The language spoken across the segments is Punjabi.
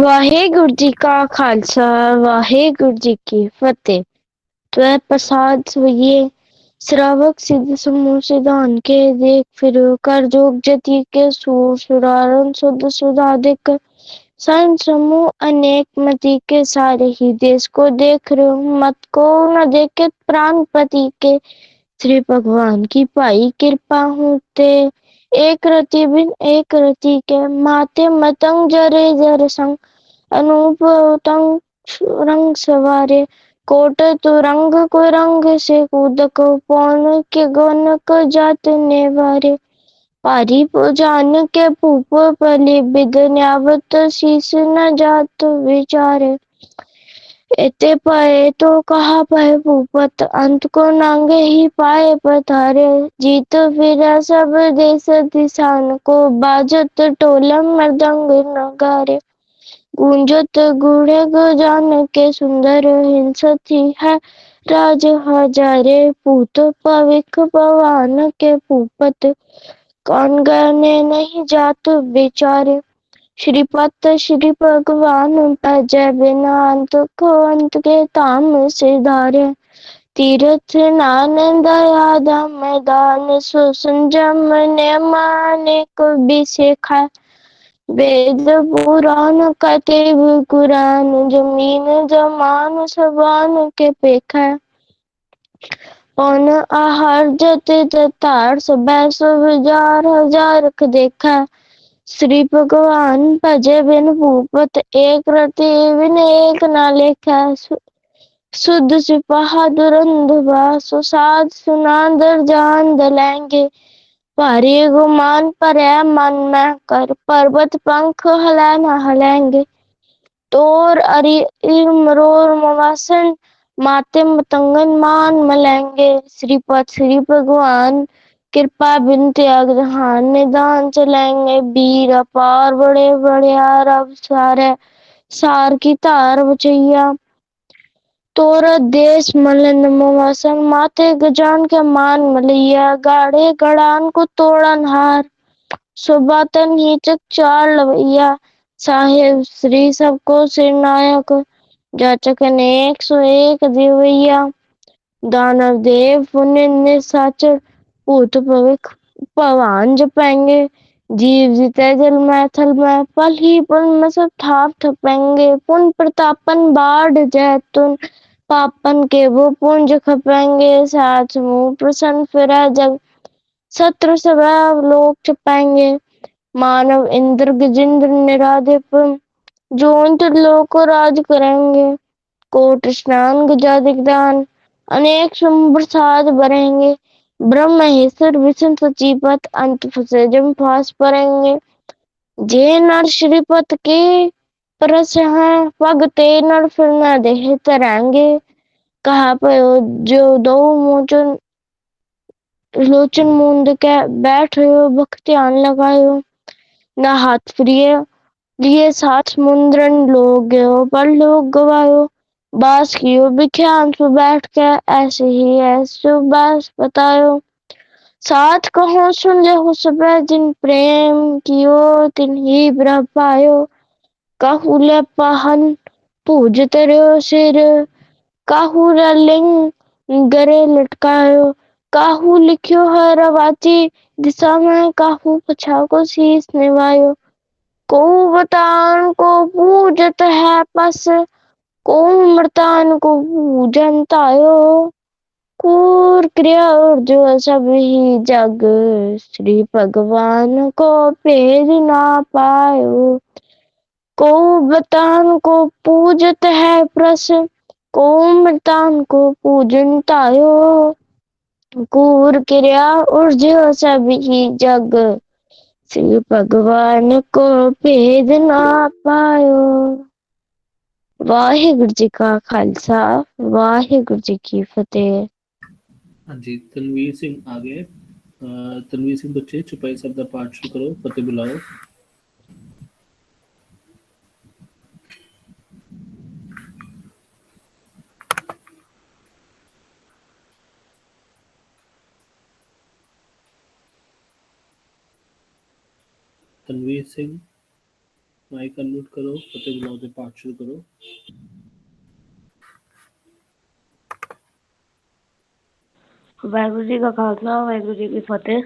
ਵਾਹਿਗੁਰੂ ਜੀ ਕਾ ਖਾਲਸਾ ਵਾਹਿਗੁਰੂ ਜੀ ਕੀ ਫਤਿਹ। ਤਵੈ ਪ੍ਰਸਾਦ ਸਵਈਏ श्रावक सिद्ध समूह सिद्धांत के देख फिर कर जोग जति के सूर सुरारन शुद्ध सुधाधिक सन समूह अनेक मति के सारे ही देश को देख रहे हो मत को न देखे प्राणपति के श्री भगवान की पाई कृपा होते एक रति बिन एक रति के माते मतंग जरे जर संग अनूप रंग सवारे कोट तो रंग को रंग से कूद को पौन के गौन को जात नेवारे पारी जान के भूप पली बिद न्यावत शीस न जात विचारे एते पाए तो कहा पाए भूपत अंत को नांगे ही पाए पधारे जीत फिरा सब देश दिशान को बाजत टोलम मृदंग नगारे गूंजत गूढ़े गजान के सुंदर हिंसती है राज हजारे पूत पविख पवन के भूपत कौन गने नहीं जात बेचारे श्रीपत श्री भगवान भजै बिना अंत को अंत के धाम से धारे तीर्थ नान दया धाम दान सो संजम ने माने को भी सिखाए वेद पुराण कतेब कुरान जमीन जमान सबान के पेखा पौन आहार जते जतार सब जार हजार देखा श्री भगवान भजे बिन भूपत एक रति बिन एक ना लेखा शुद्ध सिपाहा दुरंधवा सुसाद सुनादर जान दलेंगे भारी गुमान पर मन में कर पर्वत पंख हला न हलेंगे तोर अरि मरोर मवासन माते मतंगन मान मलेंगे श्रीपद श्री भगवान कृपा बिन त्याग जहान निदान चलेंगे वीर अपार बड़े बड़े अरब सारे सार की तार बचैया तोर देश मलन मवासन माथे गजान के मान मलैया गाड़े गड़ान को तोड़न हार सुबातन हीचक चार लवैया साहेब श्री सबको सिरनायक जाचक अनेक सो एक दिवैया दानव देव पुण्य निशाचर भूत भविक भगवान जपेंगे जीव जीते जल में थल में पल ही पल में सब थाप थपेंगे पुन प्रतापन बाढ़ जैतुन पापन के वो पुंज खपेंगे साथ मुंह प्रसन्न फिरा जग शत्रु सब लोग छपाएंगे मानव इंद्र गजेंद्र निराधिप जोंत लोक राज करेंगे कोट स्नान गजादिक दान अनेक प्रसाद बरेंगे ब्रह्म महेश्वर विष्णु सचिवत अंत फसे जम फास परेंगे जे नर श्रीपत के परस हैं पग ते नर फिर न देह तरेंगे कहा पयो जो दो मोचन लोचन मूंद के बैठ रहे भक्त ध्यान लगायो न हाथ प्रिय लिए साथ मुंद्रन लोग गयो पर लोग गवायो बास कियो बिख्यान पे बैठ के ऐसे ही ऐसे बास बतायो साथ कहो सुन ले हो सब जिन प्रेम कियो तिन ही ब्रह पायो कहू ले पहन पूज तरयो सिर काहू रे लिंग गरे लटकायो काहू लिख्यो है रवाची दिशा में काहू पछाव को शीश निवायो को बतान को पूजत है पस को मृतान को पूजन तायो कूर क्रिया और जो सब ही जग श्री भगवान को भेद ना पायो को बतान को पूजत है प्रस को मृतान को पूजन तायो कूर क्रिया और जो सब ही जग श्री भगवान को भेद ना पायो। वाहिगुरु जी का खालसा वाहिगुरु जी की फतेह। हाँ जी, तनवीर सिंह आ गए। तनवीर सिंह बच्चे चुपाई साहब का पाठ शुरू करो, फतेह बुलाओ। तनवीर सिंह माइक अनम्यूट करो, फतेह बुलाओ ते पाठ शुरू करो। वाहिगुरु जी का खालसा, वाहिगुरु जी की फतेह।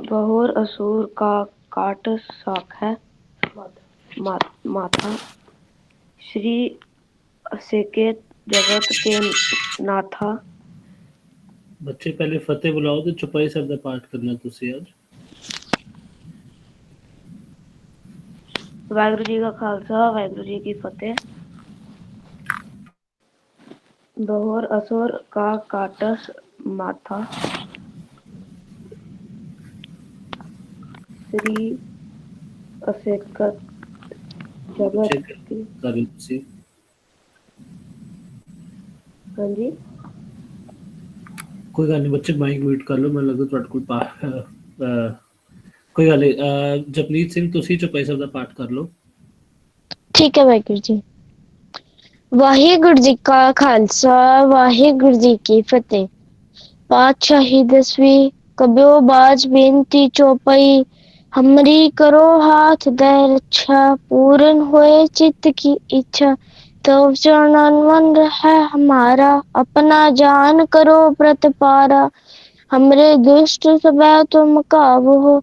बहुर असुर का काट साख है माथा, श्री असेकेत जगत के नाथा। बच्चे पहले फतेह बुलाओ ते चौपाई साहब दा पाठ करना तुसी अज। वाहिगुरु जी का खालसा, वाहिगुरु जी की फतेह। बहुर असुर का काटस माथा, श्री असेकत बच्चे जगत की। कर लो तुसी। हाँ जी, कोई गल नहीं बच्चे, माइक म्यूट कर लो। मैं लगदा तुहाडे कोल पाठ कोई गल नहीं। जपनीत सिंह तुसी चौपाई साहब दा पाठ कर लो। ठीक है वाहिगुरु जी। वाहिगुरु जी का खालसा, वाहिगुरु जी की फतेह। पातशाही 10वीं। कब्यो बाज बेनती चौपाई, हमरी करो हाथ दे रक्षा, पूर्ण होए चित्त की इच्छा। तो चरणन मन है हमारा, अपना जान करो व्रत पारा। हमरे दुष्ट सबे तुम काबू,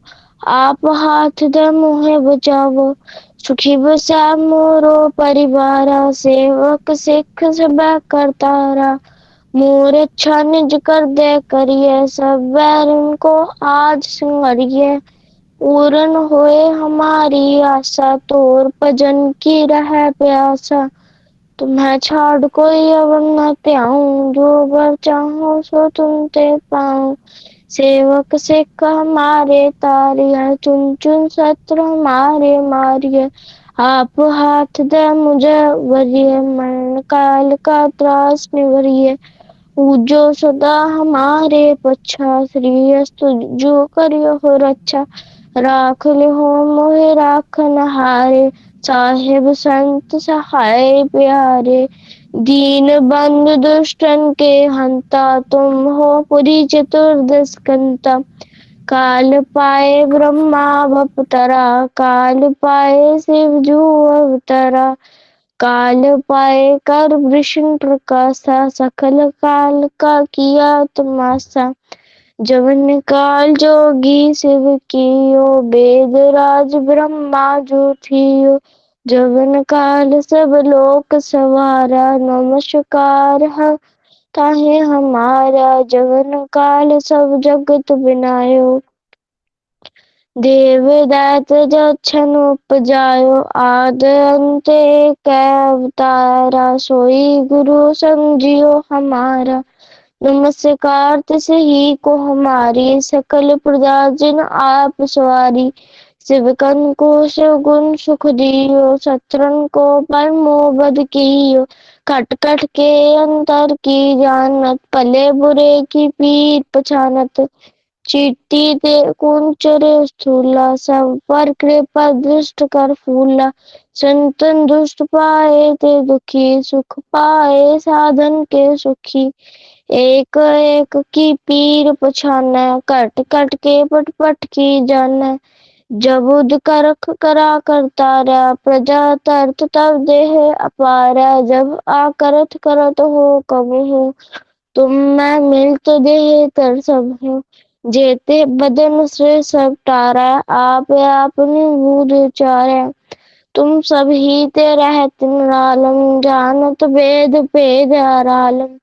आप हाथ दे मुहे बचावो। सुखी बसा मोरो परिवारा, सेवक सिख सबे करतारा। मोर अच्छा निज कर दे करिए, सब बैरन को आज संवरिए। पूर्ण होए हमारी आशा, तोर भजन की रह प्यासा। तुम्हें छाड़ कोई अवर न त्याऊं, जो बर चाहो सो तुम ते पाऊं। सेवक सिख हमारे तारिया, चुन चुन शत्रु हमारे मारिए। आप हाथ दे मुझे वरिए, मरण काल का त्रास निवरिए। पूजो सदा हमारे पच्छा, श्री अस्तु जो करियो हो रक्षा। राख लिहो मोहे राखन हारे, साहेब संत सहाय प्यारे। दीन बंधु दुष्टन के हंता, तुम हो पुरी चतुर्दश कंता। काल पाए ब्रह्मा भपतरा, काल पाए शिव जू अवतरा। काल पाए कर विष्णु प्रकाशा, सकल काल का किया तमाशा। जवन काल जोगी शिव कियो, वेद राज ब्रह्मा जो थियो। जवन काल सब लोक सवारा, नमस्कार है ताहे हमारा। जवन काल सब जगत बिनायो, देव दैत जछन उपजायो। आद अंत एक अवतारा, सोई गुरु समझियो हमारा। नमस्कार तिस ही को हमारी, सकल प्रजा जिन आप सवारी। शिवकन को शिव गुण सुख दियो, शत्रन को परमो बद कियो। कट कट के अंतर की जानत, भले बुरे की पीर पछानत। चीटी ते कुंचर स्थूला, सब पर कृपा दृष्ट कर फूला। संतन दुष्ट पाए ते दुखी, सुख पाए साधन के सुखी। एक एक की पीर पछानै, कट कट के पट पट की जानै। जब उद करख करा करतारा, प्रजा तरत तब देह अपारा। जब आकरत करत हो कबहू, तुम मैं मिलत देह तर सब हूँ। जेते बदन श्री सब टारा, आप आपनी बूझ चारै। तुम सब ही ते रहत निरालम, जानत वेद भेद आरालम।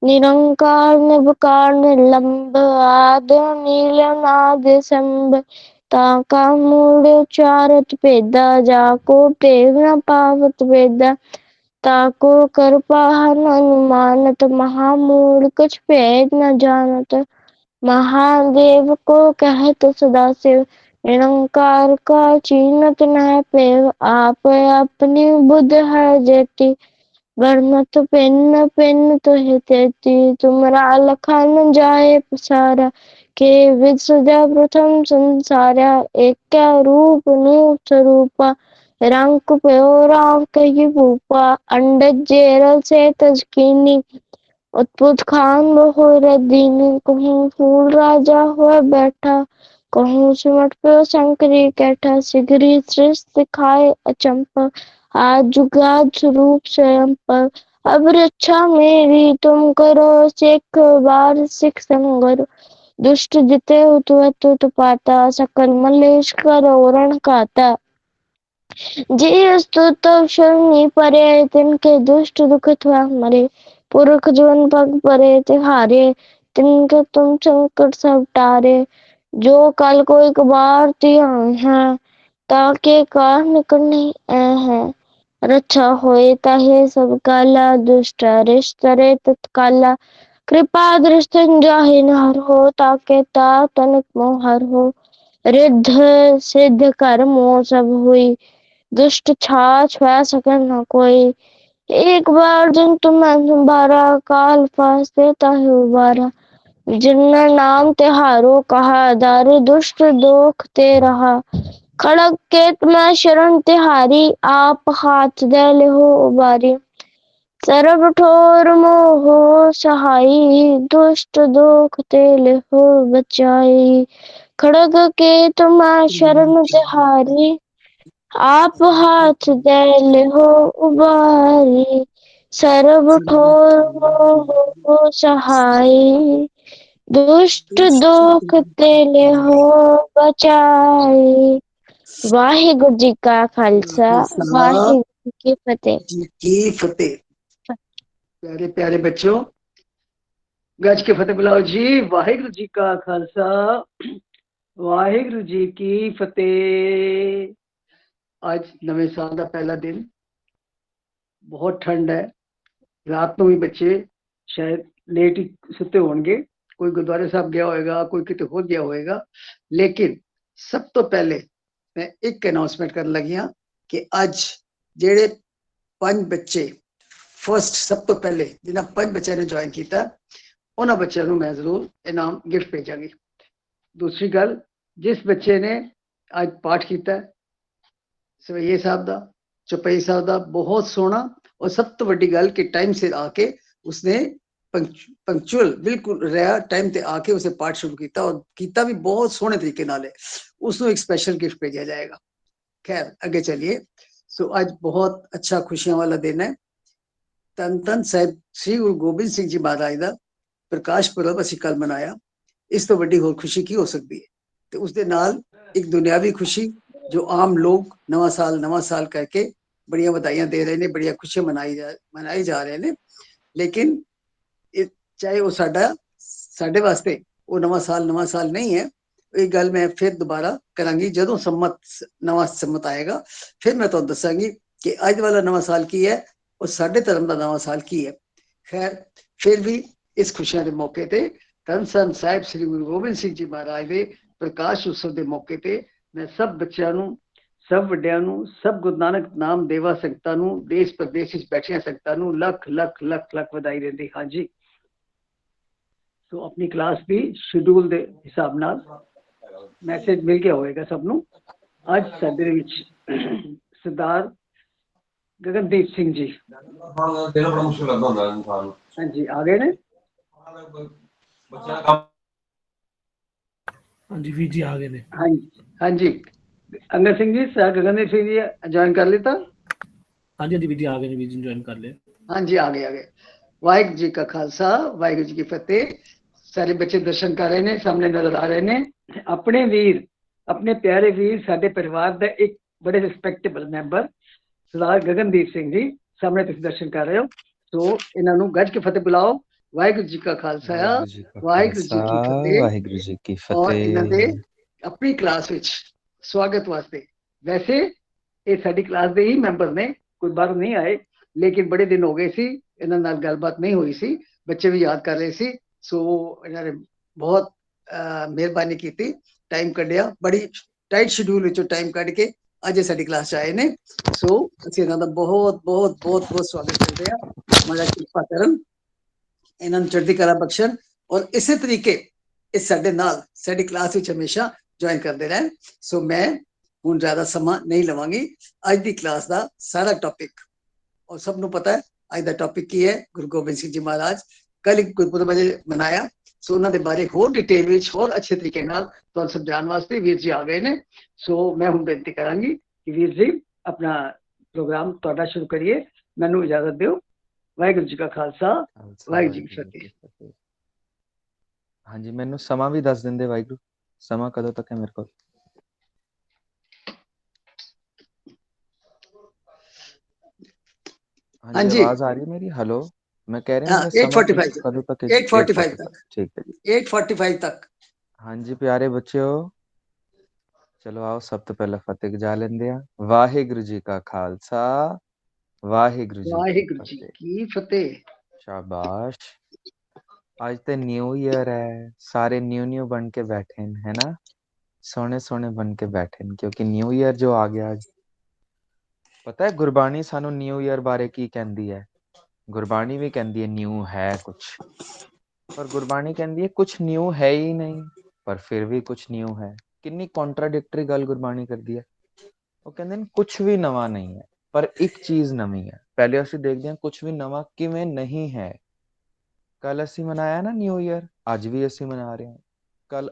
निरंकार निर्विकार निर्लंब, आद नील नाद संभ। ताका मूड उचारत भेदा, जाको टेग न पावत वेदा। ताको कृपा अनुमानत, महामूढ़ कुछ भेद न जानत। महादेव को कहत सदा शिव, निरंकार का चीनत न पेव। आप अपनी बुध है जेती, बरमत पिन पिन तुहि तेती। तुमरा लखन जाए पसारा, के विद सजा प्रथम संसारा। एक रूप नु स्वरूपा, रंग प्यो राम कही भूपा अंडज जेरल से तजकीनी उत्पुत खान बहोर दीन कहूँ फूल राजा हुआ बैठा कहूँ सिमट पे शंकरी कैठा सिगरी सृष्टि खाए अचंपा आज जुगाद स्वरूप स्वयं पर अब रक्षा मेरी तुम करो सिख बार सिख संगर दुष्ट जिते तुत पाता सकल मलेश करो रण खाता जी स्तुत शरणी परे तिनके दुष्ट दुखित मरे पुरख जीवन पग परे तिहारे तिनके तुम संकट सब टारे जो कल को एक बार तिया है ताके कार निकट नहीं है रक्षा होए ताहे सब काला दुष्ट रिष्ट तरे तत्काला कृपा दृष्टि जाहि नहर हो ताके ता तनिक मोहर हो रिद्ध सिद्ध कर्मो सब हुई दुष्ट छाछ वह सके न कोई एक बार जन तुम्हें संभारा काल पास देता है उबारा जिन्ना नाम तिहारो कहा दारू दुष्ट दोख ते रहा खड़ग के तुम्हें शरण तिहारी आप हाथ दे ले हो उबारी सरब ठोर मोहो सहाई दुष्ट दोख ते ले हो बचाई खड़ग के तुम्हें शरण तिहारी आप हाथ दे हो उबारी सर्व ठोर हो सहाय दुष्ट दुख ते ले हो बचाई वाहिगुरु जी का खालसा वाहिगुरु जी की फतेह जी की फतेह। प्यारे प्यारे बच्चों, गज के फतेह बुलाओ जी। वाहिगुरु जी का खालसा वाहिगुरु जी की फतेह। आज नवे साल का पहला दिन, बहुत ठंड है। रात को भी बच्चे शायद लेट ही सुते होंगे, कोई गुरुद्वारे साहब गया होएगा, कोई किते हो गया होएगा। लेकिन सब तो पहले मैं एक अनाउंसमेंट कर लगी हाँ कि अज जेड़े 5 बच्चे फर्स्ट सब तो पहले जिन्हें 5 बच्चों ने ज्वाइन किया उन्होंने बच्चों को मैं जरूर इनाम गिफ्ट भेजांगी। दूसरी गल, जिस बच्चे ने आज पाठ किया सवैये साहब का, चौपाई साहब का, बहुत सोहना, और सब तो वड्डी गल कि टाइम से आके उसने पंक्चुअल बिल्कुल रहा, टाइम ते आके उसे पाठ शुरू किया और किया भी बहुत सोहने तरीके नाल। उसको एक स्पेशल गिफ्ट भेजा जाएगा। खैर अगे चलिए। सो आज बहुत अच्छा खुशियां वाला दिन है। धन धन साहिब श्री गुरु गोबिंद सिंह जी महाराज का प्रकाश पुरब असीं कल मनाया। इस तो वड्डी होर खुशी की हो सकती है। तो उसके नाल एक दुनियावी खुशी जो आम लोग नवा साल करके बड़िया बधाइयां दे रहे हैं, बड़िया खुशियां मनाई जा रहे हैं। लेकिन चाहे वो साडे वास्ते वो नवा साल नहीं है। एक गल मैं फिर दोबारा करांगी, जदों नवा सम्मत आएगा फिर मैं तुहानूं दसांगी कि अज वाला नवा साल की है और साडे धर्म का नवा साल की है। खैर फिर भी इस खुशियां के मौके ते धन सन साहिब श्री गुरु गोबिंद सिंह जी महाराज के प्रकाश उत्सव के मौके ते मैं सब बच्चों नूं, सब वड्डियां नूं, सब गुरु नानक नाम देवा संगतां नूं, देश प्रदेश विच बैठियां संगतां नूं लख लख लख लख वधाई दिंदी हां जी। तो अपनी क्लास भी शेड्यूल के हिसाब नाल मैसेज मिल गया होएगा सबनों। अज साडे विच सरदार गगनदीप सिंह जी हाँ जी आ गए ने। हाँ जी वीर जी आ गए ने। हाँ जी अंगद सिंह जी, सर गगनदीप सिंह जी ज्वाइन कर लेता। हाँ जी वीर जी आ गए ने, वीर जी ज्वाइन कर ले। हाँ जी आ गए। वाहिगुरू जी का खालसा वाहिगुरू जी की फतेह। सारे बच्चे दर्शन कर रहे हैं, सामने नजर आ रहे हैं। अपने वीर, अपने प्यारे वीर, साडे परिवार का एक बड़े रिस्पैक्टेबल मैंबर सरदार गगनदीप सिंह जी सामने तुम दर्शन कर रहे हो। तो इन्हों गज के फतेह बुलाओ। वाहिगुरू जी का खालसा वाहिगुरू जी की फतेह। वाहिगुरू जी की और इन्होंने फतेह। अपनी क्लास विच स्वागत वास्ते, वैसे ये साडी क्लास के ही मैंबर ने, कोई बाहर नहीं आए, लेकिन बड़े दिन हो गए सी इन्हां नाल गलबात नहीं हुई सी, बच्चे भी याद कर रहे सी। सो इन्होंने बहुत मेहरबानी की, टाइम कढ़िया, बड़ी टाइट शेड्यूल विचों टाइम कढ़ के अज साडी क्लास आए ने। सो असीं इन्हां दा बहुत बहुत बहुत बहुत स्वागत करते हैं। महाराज कृपा करन, इन्हां नूं चढ़दी कला बख्शण और इसे तरीके इस साडे नाल साडी क्लास विच हमेशा ज्वाइन करते रहें। सो मैं ਹੁਣ ਜ਼ਿਆਦਾ ਸਮਾਂ ਨਹੀਂ ਲਵਾਂਗੀ। ਅੱਜ ਦੀ ਕਲਾਸ ਦਾ ਸਾਰਾ ਟੌਪਿਕ, ਔਰ ਸਭ ਨੂੰ ਪਤਾ ਹੈ ਅੱਜ ਦਾ ਟੌਪਿਕ ਕੀ ਹੈ। ਗੁਰੂ ਗੋਬਿੰਦ ਸਿੰਘ ਜੀ ਮਹਾਰਾਜ ਕੱਲ ਇੱਕ ਗੁਰਪੁਰਬ ਮਨਾਇਆ, ਸੋ ਉਹਨਾਂ ਦੇ ਬਾਰੇ ਹੋਰ ਡਿਟੇਲ ਵਿੱਚ ਹੋਰ ਅੱਛੇ ਤਰੀਕੇ ਨਾਲ ਤੁਹਾਨੂੰ ਸਮਝਾਉਣ ਵਾਸਤੇ ਵੀਰ ਜੀ ਆ ਗਏ ਨੇ। ਸੋ ਮੈਂ ਹੁਣ ਬੇਨਤੀ ਕਰਾਂਗੀ ਕਿ ਵੀਰ ਜੀ ਆਪਣਾ ਪ੍ਰੋਗਰਾਮ ਤੁਹਾਡਾ ਸ਼ੁਰੂ ਕਰੀਏ। ਮੈਨੂੰ ਇਜਾਜ਼ਤ ਦਿਓ। ਵਾਹਿਗੁਰੂ ਜੀ ਕਾ ਖਾਲਸਾ, ਵਾਹਿਗੁਰੂ ਜੀ ਕੀ ਫਤਿਹ। ਫਤਿਹ। ਹਾਂਜੀ, ਮੈਨੂੰ ਸਮਾਂ ਵੀ ਦੱਸ ਦਿੰਦੇ ਵਾਹਿਗੁਰੂ, ਸਮਾਂ ਕਦੋਂ ਤੱਕ ਹੈ ਮੇਰੇ ਕੋਲ? ਹਾਂਜੀ, ਆਵਾਜ਼ ਆ ਰਹੀ ਹੈ ਮੇਰੀ? ਹੈਲੋ, ਮੈਂ ਕਹਿ ਰਿਹਾ ਮੇਰਾ ਸਮਾਂ 8:45 ਕਦੋਂ ਤੱਕ ਹੈ? 8:45 ਤੱਕ। ਠੀਕ ਹੈ ਜੀ। 8:45 ਤੱਕ। ਹਾਂਜੀ ਪਿਆਰੇ ਬੱਚਿਓ, ਚਲੋ ਆਓ ਸਭ ਤੋਂ ਪਹਿਲਾਂ ਫਤਿਹ ਗੁਜਾ ਲੈਂਦੇ ਆ। ਵਾਹਿਗੁਰੂ ਜੀ ਕਾ ਖਾਲਸਾ, ਵਾਹਿਗੁਰੂ ਜੀ ਕੀ ਫਤਿਹ। ਸ਼ਾਬਾਸ਼। ਅੱਜ ਤੇ ਨਿਊ ਈਅਰ ਹੈ, ਸਾਰੇ ਨਿਊ ਬਣ ਕੇ बैठे हैं, है ना? सोने सोने बन के बैठे हैं, क्योंकि न्यू ईयर जो आ गया आज। ਪਤਾ ਹੈ ਗੁਰਬਾਣੀ ਸਾਨੂੰ ਨਿਊ ਈਅਰ ਬਾਰੇ ਕੀ ਕਹਿੰਦੀ ਹੈ? ਗੁਰਬਾਣੀ ਵੀ ਕਹਿੰਦੀ ਹੈ ਨਿਊ ਹੈ ਕੁਛ, ਪਰ ਗੁਰਬਾਣੀ ਕਹਿੰਦੀ ਹੈ ਕੁਛ ਨਿਊ ਹੈ ਹੀ ਨਹੀਂ, ਪਰ ਫਿਰ ਵੀ ਕੁਛ ਨਿਊ ਹੈ। ਕਿੰਨੀ ਕੰਟਰਾਡਿਕਟਰੀ ਗੱਲ ਗੁਰਬਾਣੀ ਕਰਦੀ ਹੈ। ਉਹ ਕਹਿੰਦੇ ਨੇ ਕੁਛ ਵੀ ਨਵਾਂ ਨਹੀਂ ਹੈ, ਪਰ ਇੱਕ ਚੀਜ਼ ਨਵੀਂ ਹੈ। ਪਹਿਲੇ ਅਸੀਂ ਦੇਖਦੇ ਹਾਂ ਕੁਛ ਵੀ ਨਵਾਂ ਕਿਵੇਂ ਨਹੀਂ ਹੈ। ਕੱਲ ਅਸੀਂ ਮਨਾਇਆ ਨਾ ਨਿਊ ਈਅਰ, ਅੱਜ ਵੀ ਅਸੀਂ ਮਨਾ ਰਹੇ ਹਾਂ। ਕੱਲ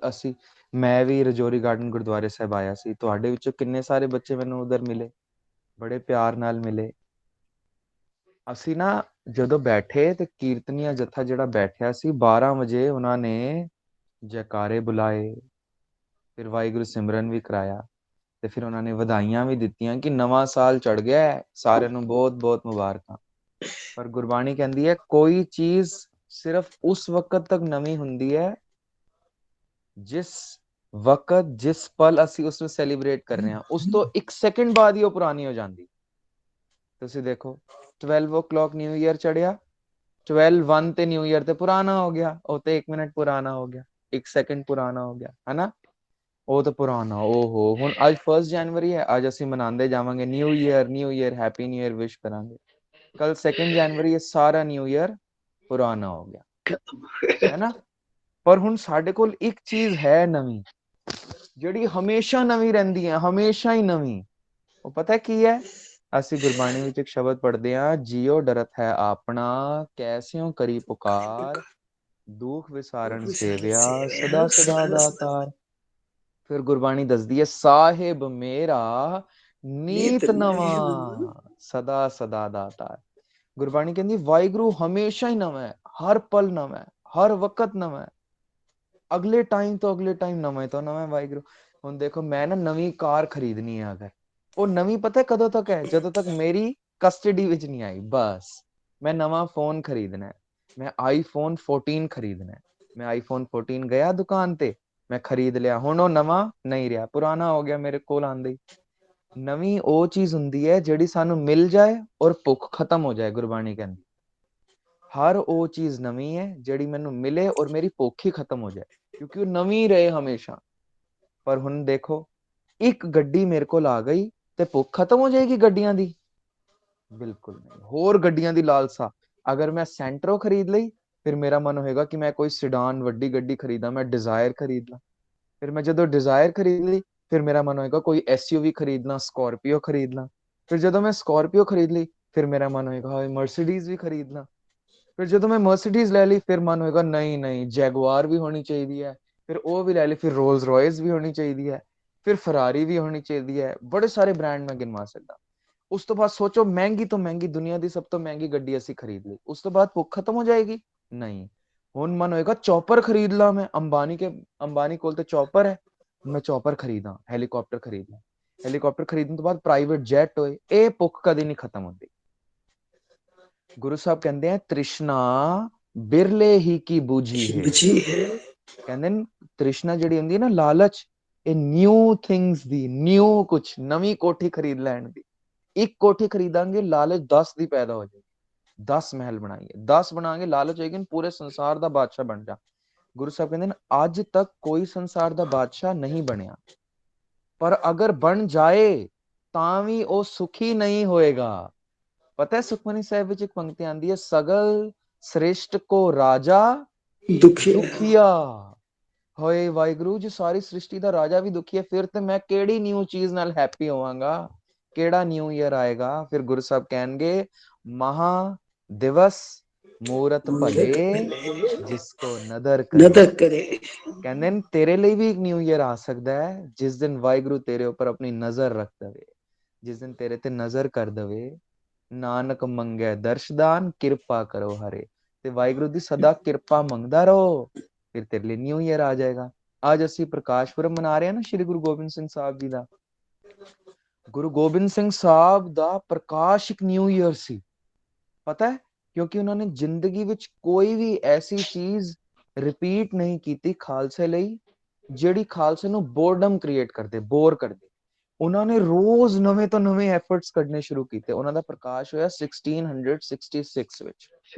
ਮੈਂ ਵੀ ਰਜੌਰੀ ਗਾਰਡਨ ਗੁਰਦੁਆਰੇ ਸਾਹਿਬ ਆਇਆ ਸੀ। ਤੁਹਾਡੇ ਵਿੱਚੋਂ ਕਿੰਨੇ ਸਾਰੇ ਬੱਚੇ ਮੈਨੂੰ ਉਧਰ ਮਿਲੇ, ਬੜੇ ਪਿਆਰ ਨਾਲ ਮਿਲੇ। ਅਸੀਂ ਨਾ ਜਦੋਂ ਬੈਠੇ ਤੇ ਕੀਰਤਨੀਆ ਜੱਥਾ ਜਿਹੜਾ ਬੈਠਿਆ ਸੀ, 12 ਵਜੇ ਉਹਨਾਂ ਨੇ ਜੈਕਾਰੇ ਬੁਲਾਏ, ਫਿਰ ਵਾਹਿਗੁਰੂ ਸਿਮਰਨ ਵੀ ਕਰਾਇਆ, ਤੇ ਫਿਰ ਉਹਨਾਂ ਨੇ ਵਧਾਈਆਂ ਵੀ ਦਿੱਤੀਆਂ ਕਿ ਨਵਾਂ ਸਾਲ ਚੜ ਗਿਆ, ਸਾਰਿਆਂ ਨੂੰ ਬਹੁਤ ਬਹੁਤ ਮੁਬਾਰਕਾਂ। ਪਰ ਗੁਰਬਾਣੀ ਕਹਿੰਦੀ ਹੈ ਕੋਈ ਚੀਜ਼ ਸਿਰਫ ਉਸ ਵਕਤ ਤੱਕ ਨਵੀਂ ਹੁੰਦੀ ਹੈ ਜਿਸ ਵਕਤ, ਜਿਸ ਪਲ ਅਸੀਂ ਉਸ ਨੂੰ ਸੈਲੀਬ੍ਰੇਟ ਕਰ ਰਹੇ ਹਾਂ, ਉਸ ਤੋਂ 1 ਸੈਕਿੰਡ ਬਾਅਦ ਹੀ ਉਹ ਪੁਰਾਣੀ ਹੋ ਜਾਂਦੀ। ਤੁਸੀਂ ਦੇਖੋ 12 o'clock ਨਿਊ ਈਅਰ ਚੜਿਆ, 12:01 ਤੇ ਨਿਊ ਈਅਰ ਤੇ ਪੁਰਾਣਾ ਹੋ ਗਿਆ, ਉਹ ਤੇ 1 ਮਿੰਟ ਪੁਰਾਣਾ ਹੋ ਗਿਆ, 1 ਸੈਕਿੰਡ ਪੁਰਾਣਾ ਹੋ ਗਿਆ, ਹਨਾ? ਉਹ ਤਾਂ ਪੁਰਾਣਾ। ਓਹੋ, ਹੁਣ ਅੱਜ 1 ਜਨਵਰੀ ਹੈ, ਅੱਜ ਅਸੀਂ ਮਨਾਉਂਦੇ ਜਾਵਾਂਗੇ new year, happy new year wish ਕਰਾਂਗੇ। ਕੱਲ 2 ਜਨਵਰੀ ਹੈ, ਸਾਰਾ ਨਿਊ ਈਅਰ ਪੁਰਾਣਾ ਹੋ ਗਿਆ, ਹੈ ਨਾ? ਪਰ ਹੁਣ ਸਾਡੇ ਕੋਲ ਇੱਕ ਚੀਜ਼ ਹੈ ਨਵੀਂ, ਜਿਹੜੀ ਹਮੇਸ਼ਾ ਨਵੀਂ ਰਹਿੰਦੀ ਹੈ, ਹਮੇਸ਼ਾ ਹੀ ਨਵੀਂ। ਉਹ ਪਤਾ ਕੀ ਹੈ? ਅਸੀਂ ਗੁਰਬਾਣੀ ਵਿੱਚ ਇੱਕ ਸ਼ਬਦ ਪੜ੍ਹਦੇ ਹਾਂ, ਜਿਉ ਡਰਤ ਹੈ ਆਪਣਾ, ਕੈਸਿਓ ਕਰੀ ਪੁਕਾਰ, ਦੁਖ ਵਿਸਾਰਨ ਸੇਵਿਆ, ਸਦਾ ਸਦਾ ਦਾਤਾਰ। ਫਿਰ ਗੁਰਬਾਣੀ ਦੱਸਦੀ ਹੈ, ਸਾਹਿਬ ਮੇਰਾ ਨੀਤ ਨਵਾਂ, ਸਦਾ ਸਦਾ ਦਾਤਾਰ। ਗੁਰਬਾਣੀ ਕਹਿੰਦੀ ਵਾਹਿਗੁਰੂ ਹਮੇਸ਼ਾ ਹੀ ਨਵਾਂ ਹੈ, ਹਰ ਪਲ ਨਵਾਂ ਹੈ, ਹਰ ਵਕਤ ਨਵਾਂ ਹੈ, ਅਗਲੇ ਟਾਈਮ ਤੋਂ ਅਗਲੇ ਟਾਈਮ ਨਵਾਂ ਤੋਂ ਨਵਾਂ ਵਾਹਿਗੁਰੂ। ਹੁਣ ਦੇਖੋ ਮੈਂ ਨਾ ਨਵੀਂ ਕਾਰ ਖਰੀਦਣੀ ਹੈ, ਅਗਰ ਉਹ ਨਵੀਂ ਪਤਾ ਕਦੋਂ ਤੱਕ ਹੈ? ਜਦੋਂ ਤੱਕ ਮੇਰੀ ਕਸਟਡੀ ਵਿੱਚ ਨਹੀਂ ਆਈ। ਬਸ ਮੈਂ ਨਵਾਂ ਫੋਨ ਖਰੀਦਣਾ ਹੈ, ਮੈਂ ਆਈਫੋਨ 14 ਖਰੀਦਣਾ ਹੈ। ਮੈਂ ਆਈਫੋਨ 14 ਗਿਆ ਦੁਕਾਨ ਤੇ, ਮੈਂ ਖਰੀਦ ਲਿਆ, ਹੁਣ ਉਹ ਨਵਾਂ ਨਹੀਂ ਰਿਹਾ, ਪੁਰਾਣਾ ਹੋ ਗਿਆ ਮੇਰੇ ਕੋਲ ਆਂਦੇ ਹੀ। ਨਵੀਂ ਉਹ ਚੀਜ਼ ਹੁੰਦੀ ਹੈ ਜਿਹੜੀ ਸਾਨੂੰ ਮਿਲ ਜਾਏ ਔਰ ਭੁੱਖ ਖਤਮ ਹੋ ਜਾਏ। ਗੁਰਬਾਣੀ ਕਹਿੰਦੀ ਹਰ ਉਹ ਚੀਜ਼ ਨਵੀਂ ਹੈ ਜਿਹੜੀ ਮੈਨੂੰ ਮਿਲੇ ਔਰ ਮੇਰੀ ਭੁੱਖ ਹੀ ਖਤਮ ਹੋ ਜਾਏ, ਕਿਉਂਕਿ ਉਹ ਨਵੀਂ ਰਹੇ ਹਮੇਸ਼ਾ। ਪਰ ਹੁਣ ਦੇਖੋ, ਇੱਕ ਗੱਡੀ ਮੇਰੇ ਕੋਲ ਆ ਗਈ ਤੇ ਭੁੱਖ ਖਤਮ ਹੋ ਜਾਏਗੀ ਗੱਡੀਆਂ ਦੀ? ਬਿਲਕੁਲ ਨਹੀਂ। ਹੋਰ ਗੱਡੀਆਂ ਦੀ ਲਾਲਸਾ, ਅਗਰ ਮੈਂ ਸੈਂਟਰੋ ਖਰੀਦ ਲਈ, ਫਿਰ ਮੇਰਾ ਮਨ ਹੋਏਗਾ ਕਿ ਮੈਂ ਕੋਈ ਸਿਡਾਨ ਵੱਡੀ ਗੱਡੀ ਖਰੀਦਾਂ, ਮੈਂ ਡਿਜ਼ਾਇਰ ਖਰੀਦ ਲਾਂ। ਫਿਰ ਮੈਂ ਜਦੋਂ ਡਿਜ਼ਾਇਰ ਖਰੀਦ ਲਈ, ਫਿਰ ਮੇਰਾ ਮਨ ਹੋਏਗਾ ਕੋਈ SUV ਖਰੀਦ ਲਾਂ, ਸਕੋਰਪੀਓ ਖਰੀਦ ਲਾਂ। ਫਿਰ ਜਦੋਂ ਮੈਂ ਸਕੋਰਪੀਓ ਖਰੀਦ ਲਈ, ਫਿਰ ਮੇਰਾ ਮਨ ਹੋਏਗਾ ਮਰਸੀਡੀਜ਼ ਵੀ ਖਰੀਦ ਲਾਂ। ਫਿਰ ਜਦੋਂ ਮੈਂ ਮਰਸੀਡੀਜ਼ ਲੈ ਲਈ, ਫਿਰ ਮਨ ਹੋਏਗਾ ਨਹੀਂ ਨਹੀਂ ਜੈਗੁਆਰ ਵੀ ਹੋਣੀ ਚਾਹੀਦੀ ਹੈ, ਫਿਰ ਉਹ ਵੀ ਲੈ ਲਈ। ਫਿਰ ਰੋਲਸ ਰॉयस ਵੀ ਹੋਣੀ ਚਾਹੀਦੀ ਹੈ, ਫਿਰ ਫਰਾਰੀ ਵੀ ਹੋਣੀ ਚਾਹੀਦੀ ਹੈ। ਬੜੇ ਸਾਰੇ ਬ੍ਰਾਂਡ ਮੈਂ ਗਿਣਵਾ ਸਕਦਾ। ਉਸ ਤੋਂ ਬਾਅਦ ਸੋਚੋ ਮਹਿੰਗੀ ਤੋਂ ਮਹਿੰਗੀ, ਦੁਨੀਆ ਦੀ ਸਭ ਤੋਂ ਮਹਿੰਗੀ ਗੱਡੀ ਅਸੀਂ ਖਰੀਦ ਲਈ, ਉਸ ਤੋਂ ਬਾਅਦ ਭੁੱਖ ਖਤਮ ਹੋ ਜਾਏਗੀ? ਨਹੀਂ। ਹੁਣ ਮਨ ਹੋਏਗਾ ਚੌਪਰ ਖਰੀਦ ਲਾਂ ਮੈਂ, ਅੰਬਾਨੀ ਕੋਲ ਤੇ ਚੌਪਰ ਹੈ, ਮੈਂ ਚੌਪਰ ਖਰੀਦਾਂ, ਹੈਲੀਕਾਪਟਰ ਖਰੀਦਾਂ। ਹੈਲੀਕਾਪਟਰ ਖਰੀਦਣ ਤੋਂ ਬਾਅਦ ਪ੍ਰਾਈਵੇਟ ਜੈਟ ਹੋਏ। ਇਹ ਭੁੱਖ ਕਦੇ ਨਹੀਂ ਖਤਮ ਹੁੰਦੀ। ਗੁਰੂ ਸਾਹਿਬ ਕਹਿੰਦੇ ਆ ਤ੍ਰਿਸ਼ਨਾ ਬਿਰਲੇ ਹੀ ਕੀ ਬੂਝੀ ਹੈ। ਕਹਿੰਦੇ ਨੇ ਤ੍ਰਿਸ਼ਨਾ ਜਿਹੜੀ ਹੁੰਦੀ ਹੈ ਨਾ, ਲਾਲਚ, ਇਹ ਨਿਊ ਥਿੰਗਸ ਦੀ, ਨਿਊ ਕੁਛ ਨਵੀਂ ਕੋਠੀ ਖਰੀਦ ਲੈਣ ਦੀ। ਇੱਕ ਕੋਠੀ ਖਰੀਦਾਂਗੇ, ਲਾਲਚ 10 ਦੀ ਪੈਦਾ ਹੋ ਜਾਏਗੀ। 10 ਮਹਿਲ ਬਣਾਈਏ, 10 ਬਣਾਵਾਂਗੇ, ਲਾਲਚ ਹੋਏਗੀ ਪੂਰੇ ਸੰਸਾਰ ਦਾ ਬਾਦਸ਼ਾਹ ਬਣ ਜਾ। ਗੁਰੂ ਸਾਹਿਬ ਕਹਿੰਦੇ ਨੇ ਅੱਜ ਤੱਕ ਕੋਈ ਸੰਸਾਰ ਦਾ ਬਾਦਸ਼ਾਹ ਨਹੀਂ ਬਣਿਆ, ਪਰ ਅਗਰ ਬਣ ਜਾਏ ਤਾਂ ਵੀ ਉਹ ਸੁਖੀ ਨਹੀਂ ਹੋਏਗਾ। ਪਤਾ ਹੈ ਸੁਖਮਨੀ ਸਾਹਿਬ ਵਿੱਚ ਇੱਕ ਪੰਕਤੀ ਆਂਦੀ ਹੈ, ਸਗਲ ਸ੍ਰੇਸ਼ਟ ਕੋ ਰਾਜਾ ਦੁਖੀਆ, ਹੋਏ ਵਾਹਿਗੁਰੂ ਜੀ ਸਾਰੀ ਸ੍ਰਿਸ਼ਟੀ ਦਾ ਰਾਜਾ ਵੀ ਦੁਖੀ ਹੈ, ਫਿਰ ਤੇ ਮੈਂ ਕਿਹੜੀ ਨਿਊ ਚੀਜ਼ ਨਾਲ ਹੈਪੀ ਹੋਵਾਂਗਾ, ਕਿਹੜਾ ਨਿਊ ਈਅਰ ਆਏਗਾ। ਫਿਰ ਗੁਰੂ ਸਾਹਿਬ ਕਹਿਣਗੇ ਮਹਾ ਦਿਵਸ ਮੂਰਤ ਭਲੇ ਜਿਸਕੋ ਨਦਰ ਕਰੇ। ਨਦਰ ਕਰੇ। ਕਹਿੰਦੇ ਨੇ ਤੇਰੇ ਲਈ ਵੀ ਇੱਕ ਨਿਊ ਈਅਰ ਆ ਸਕਦਾ ਹੈ ਜਿਸ ਦਿਨ ਵਾਹਿਗੁਰੂ ਤੇਰੇ ਉੱਪਰ ਆਪਣੀ ਨਜ਼ਰ ਰੱਖ ਦਵੇ, ਜਿਸ ਦਿਨ ਤੇਰੇ ਤੇ ਨਜ਼ਰ ਕਰ ਦਵੇ। ਨਾਨਕ ਮੰਗੈ ਦਰਸ਼ਦਾਨ ਕਿਰਪਾ ਕਰੋ ਹਰੇ। ਤੇ ਵਾਹਿਗੁਰੂ ਦੀ ਸਦਾ ਕਿਰਪਾ ਮੰਗਦਾ ਰਹੋ, ਫਿਰ ਤੇਰੇ ਲਈ ਨਿਊ ਈਅਰ ਆ ਜਾਏਗਾ। ਅੱਜ ਅਸੀਂ ਪ੍ਰਕਾਸ਼ ਪੁਰਬ ਮਨਾ ਰਹੇ ਹਾਂ ਨਾ ਸ਼੍ਰੀ ਗੁਰੂ ਗੋਬਿੰਦ ਸਿੰਘ ਸਾਹਿਬ ਜੀ ਦਾ। ਗੁਰੂ ਗੋਬਿੰਦ ਸਿੰਘ ਸਾਹਿਬ ਦਾ ਪ੍ਰਕਾਸ਼ ਇੱਕ ਨਿਊ ਈਅਰ ਸੀ, ਪਤਾ ਹੈ, ਕਿਉਂਕਿ ਉਹਨਾਂ ਨੇ ਜ਼ਿੰਦਗੀ ਵਿੱਚ ਕੋਈ ਵੀ ਐਸੀ ਚੀਜ਼ ਰਿਪੀਟ ਨਹੀਂ ਕੀਤੀ ਖਾਲਸੇ ਲਈ ਜਿਹੜੀ ਖਾਲਸੇ ਨੂੰ ਬੋਰਡਮ ਕ੍ਰੀਏਟ ਕਰਦੇ, ਬੋਰ ਕਰਦੇ। ਉਹਨਾਂ ਨੇ ਰੋਜ਼ ਨਵੇਂ ਤੋਂ ਨਵੇਂ ਐਫਰਟਸ ਕੱਢਣੇ ਸ਼ੁਰੂ ਕੀਤੇ। ਉਹਨਾਂ ਦਾ ਪ੍ਰਕਾਸ਼ ਹੋਇਆ 1666 ਵਿੱਚ।